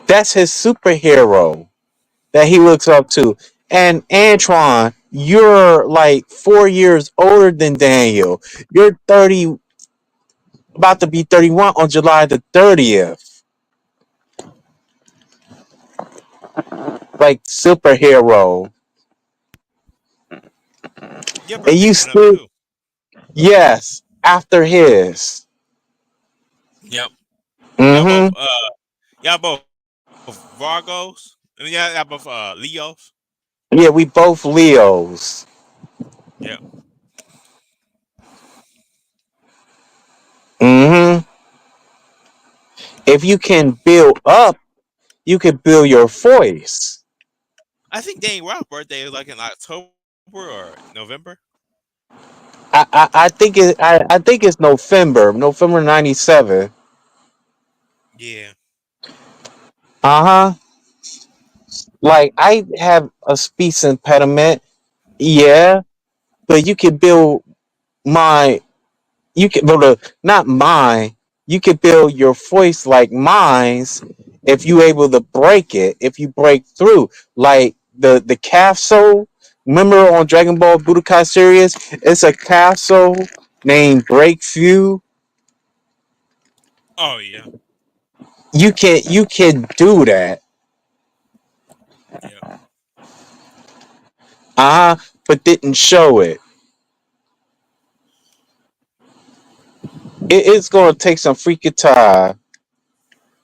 That's his superhero that he looks up to. And Antron, you're like 4 years older than Daniel. You're 30, about to be 31 on July the 30th. like superhero. Your And birthday you coming up still, too. yes, after his. Yep. Y'all both Mm-hmm. y'all both Vargos. I mean, y'all both Leos. Yeah, we both Leos. Yep. Mm-hmm. If you can build up, you can build your voice. I think Dane Rock's birthday is like in October or November. I think it's November '97. Yeah. Uh huh. Like I have a speech impediment, yeah, but you can build my you can build a not mine. You can build your voice like mine's if you able to break it. If you break through, like the capsule. Remember on Dragon Ball Budokai series, it's a capsule named Breakthrough. Oh yeah. You can do that. Yep. But didn't show it. It's gonna take some freaking time.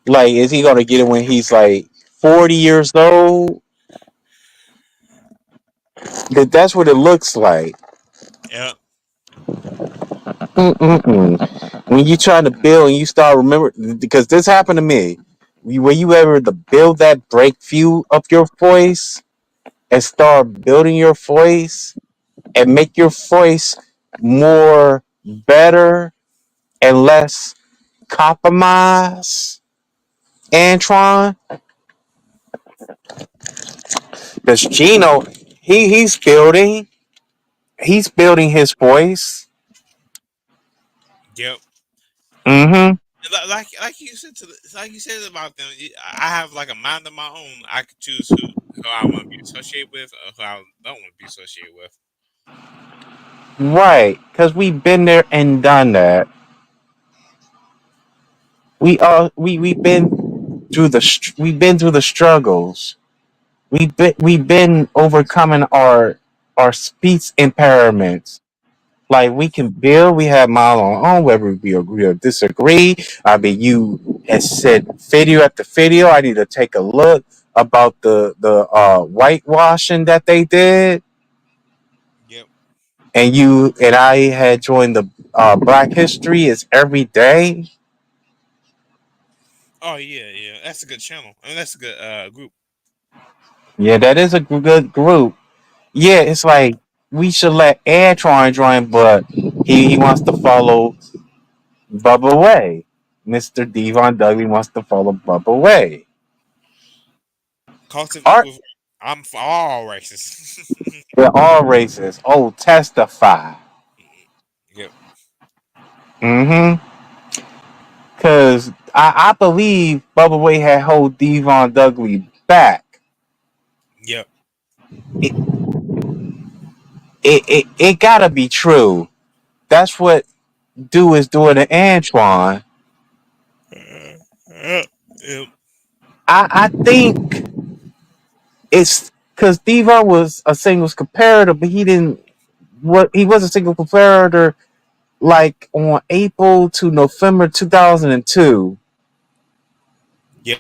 Like, is he gonna get it when he's like 40 years old? That's what it looks like. Yep. Mm-mm-mm. When you try to build and you start remember, because this happened to me. When you ever to build that breakthrough of your voice and start building your voice and make your voice more better and less compromise, Antron, because Geno, he's building his voice. Yep. Mm-hmm. Like you said like you said about them. I have like a mind of my own. I could choose who I want to be associated with or who I don't want to be associated with. Right, because we've been there and done that. We've been through we've been through the struggles. We've been overcoming our speech impairments. Like we can build, we have mile on our own, whether we agree or disagree. I mean, you had said video after video. I need to take a look about the whitewashing that they did, Yep. and you and I had joined the Black History is every day. Oh yeah, yeah. That's a good channel. I mean, that's a good group. Yeah, that is a good group. Yeah, it's like we should let Antron join, but he wants to follow Bubba Way. Mr. Devon Dudley wants to follow Bubba Way. Culture Art, with I'm for all races. they're all racist. Oh, testify. Yep. Mm-hmm. Because I believe Bubba Way had hold Devon Dudley back. Yep. It, it gotta be true. That's what Do is doing to Antoine. Yep. I think it's because Devon was a singles comparator, but he was a single comparator like on April to November 2002. Yep.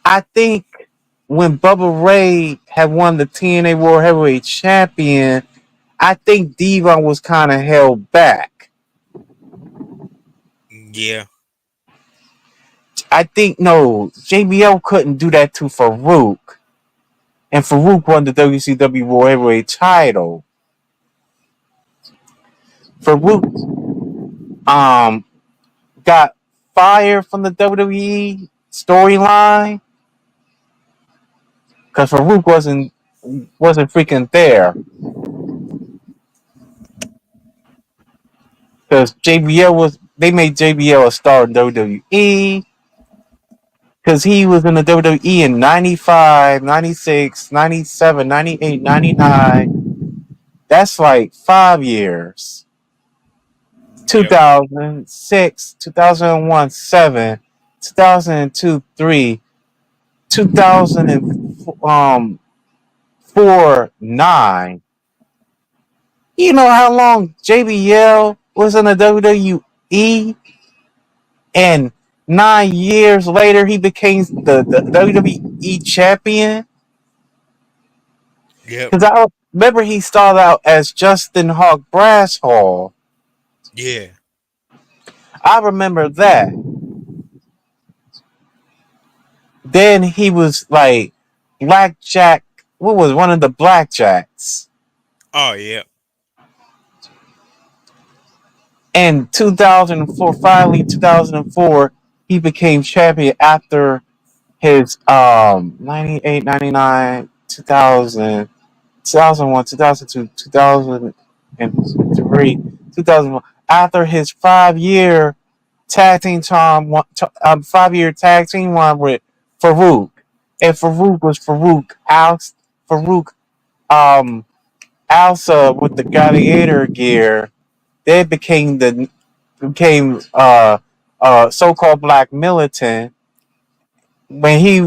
I think when Bubba Ray had won the TNA World Heavyweight Champion, I think Devon was kind of held back. Yeah. I think no, JBL couldn't do that to Farouk, and Farouk won the WCW World Heavyweight title. Farouk got fired from the WWE storyline because Farouk wasn't freaking there. Because JBL was they made JBL a star in WWE because he was in the WWE in 95, 96, 97, 98, 99. That's like 5 years. Yep. 2006, 2001, 7, 2002, 3. 2004 9. You know how long JBL was in the WWE, and 9 years later he became the WWE champion. Yep. Because I remember he started out as Justin Hawk Brasshall. Yeah. I remember that. Then he was like Blackjack. What was one of the Blackjacks? Oh yeah. And 2004, finally 2004, he became champion after his 98, 99, 2000, 2001, 2002, 2003, 2001. After his 5 year tag team time, 5 year tag team one with Farouk, and Farouk was Farouk um Alsa with the gladiator gear. They became so called black militant. When he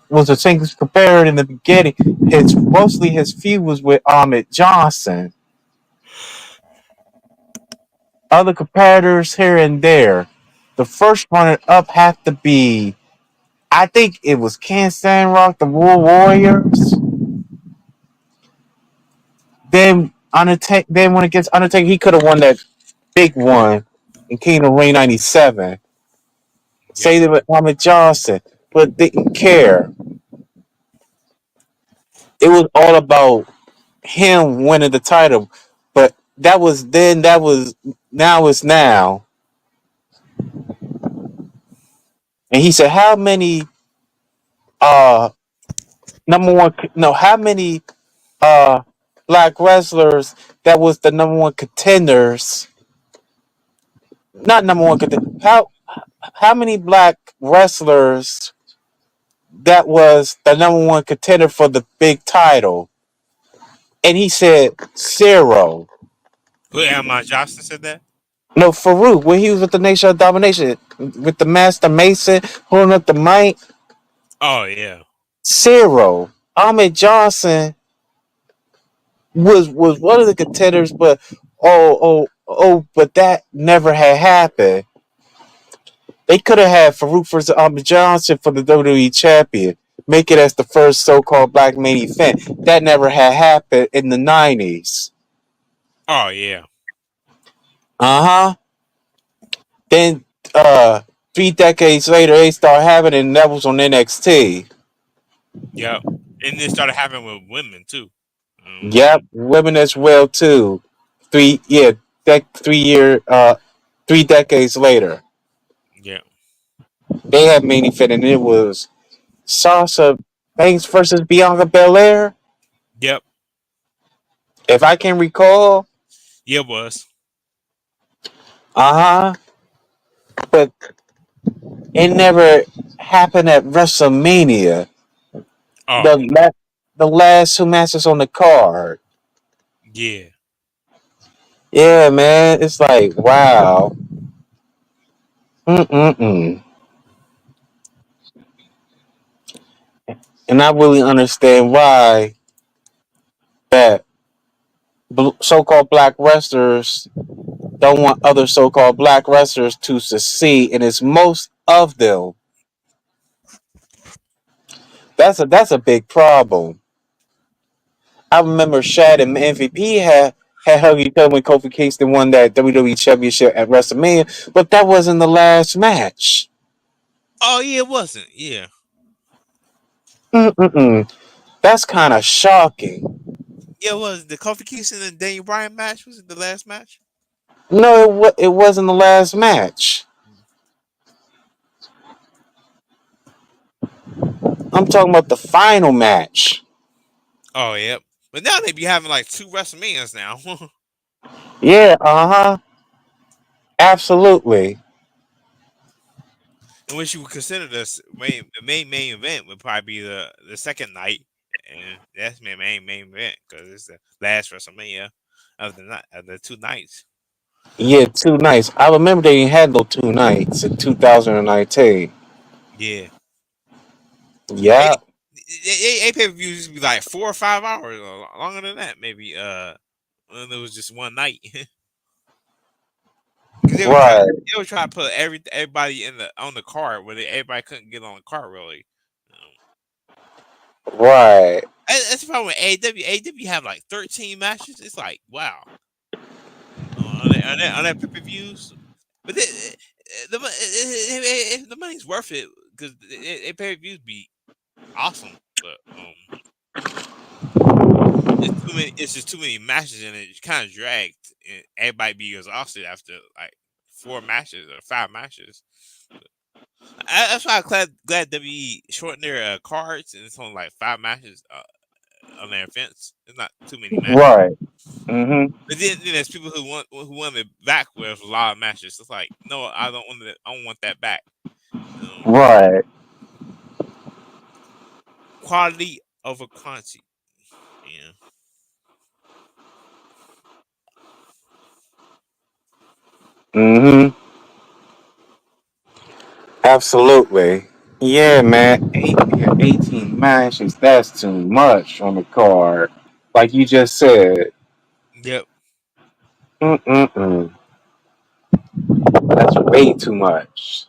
was a single competitor in the beginning, his mostly his feud was with Ahmed Johnson. Other competitors here and there. The first runner up had to be, I think it was Ken Sandrock, the War Warriors. Then Undertaker. Then when it gets Undertaker, he could have won that big one in Kingdom Reign '97. Yep. Say it with Ahmed Johnson, but didn't care. It was all about him winning the title. But that was then. That was now. Is now. And he said, "How many uh number one? No, how many uh black wrestlers that was the number one contenders? Not number one contender. How many black wrestlers that was the number one contender for the big title?" And he said zero. Who am I? Johnson said that. No, Farouk, when he was with the Nation of Domination, with the Master Mason holding up the mic, Oh yeah. zero. Ahmed Johnson was one of the contenders, but but that never had happened. They could have had Farouk versus Ahmed Johnson for the WWE champion, make it as the first so-called black main event. That never had happened in the '90s. Oh yeah. Uh huh. Then 3 decades later, they start having it, and that was on NXT. Yep. And it started happening with women too. Um. Yep, women as well too. 3 year, 3 decades later, Yeah. they had main event, and it was Sasha Banks versus Bianca Belair, Yep. if I can recall. Yeah. It was. Uh huh. But it never happened at WrestleMania. Oh. The la- the last two matches on the card. Yeah. Yeah, man, it's like wow. Mm-mm-mm. And I really understand why that so-called black wrestlers don't want other so-called black wrestlers to succeed, and it's most of them. That's a big problem. I remember Shad and MVP had hugged each other when Kofi Kingston won that WWE Championship at WrestleMania, but that wasn't the last match. Oh yeah. It wasn't. Yeah. Mm-mm-mm. That's kind of shocking. Yeah. It was the Kofi Kingston and Daniel Bryan match. Was it the last match? No, it wasn't the last match. I'm talking about the final match. Oh yep. But now they be having like two WrestleManias now. Yeah, uh-huh. Absolutely. In which you would consider the main event would probably be the second night, and that's my main event because it's the last WrestleMania of the night of the 2 nights. Yeah, 2 nights. I remember they had no 2 nights in 2019. Yeah. Yeah. A pay per views used to be like 4 or 5 hours, or longer than that, maybe. When it was just one night, because Right. they would try to put everybody in the on the card where everybody couldn't get on the card really. Right. That's the problem with AEW. AEW have like 13 matches. It's like wow on that pay per views, but the money's worth it because pay per views be awesome, but it's too many. It's just too many matches and it's kind of dragged. And everybody be exhausted after like 4 matches or 5 matches. That's why I'm glad WWE shortened their cards and it's only like 5 matches on their events. It's not too many matches. Right. Mm-hmm. But then there's people who want it back with a lot of matches. It's like no, I don't want it. I don't want that back. Um, Right. Quality over quantity. Yeah. Mm-hmm. Absolutely. Yeah, man. 18 matches, that's too much on the card. Like you just said. Yep. Mm-mm-mm. That's way too much.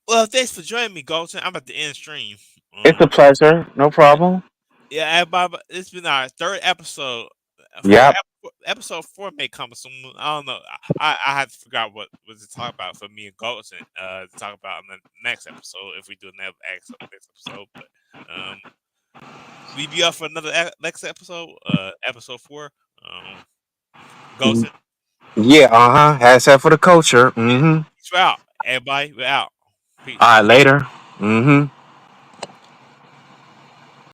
Well, thanks for joining me, Goten. I'm about to end stream. It's a pleasure. No problem. Yeah, everybody, it's been our third episode. Yep. Episode 4 may come soon. I don't know. I have to figure out what to talk about for me and Goldson. To talk about in the next episode if we do another next episode. But we be up for another next episode. Episode 4. Goldson, Yeah, uh-huh. Has that for the culture. Mm-hmm. peace out. Everybody, we're out. All Peace. right, later. Mm-hmm.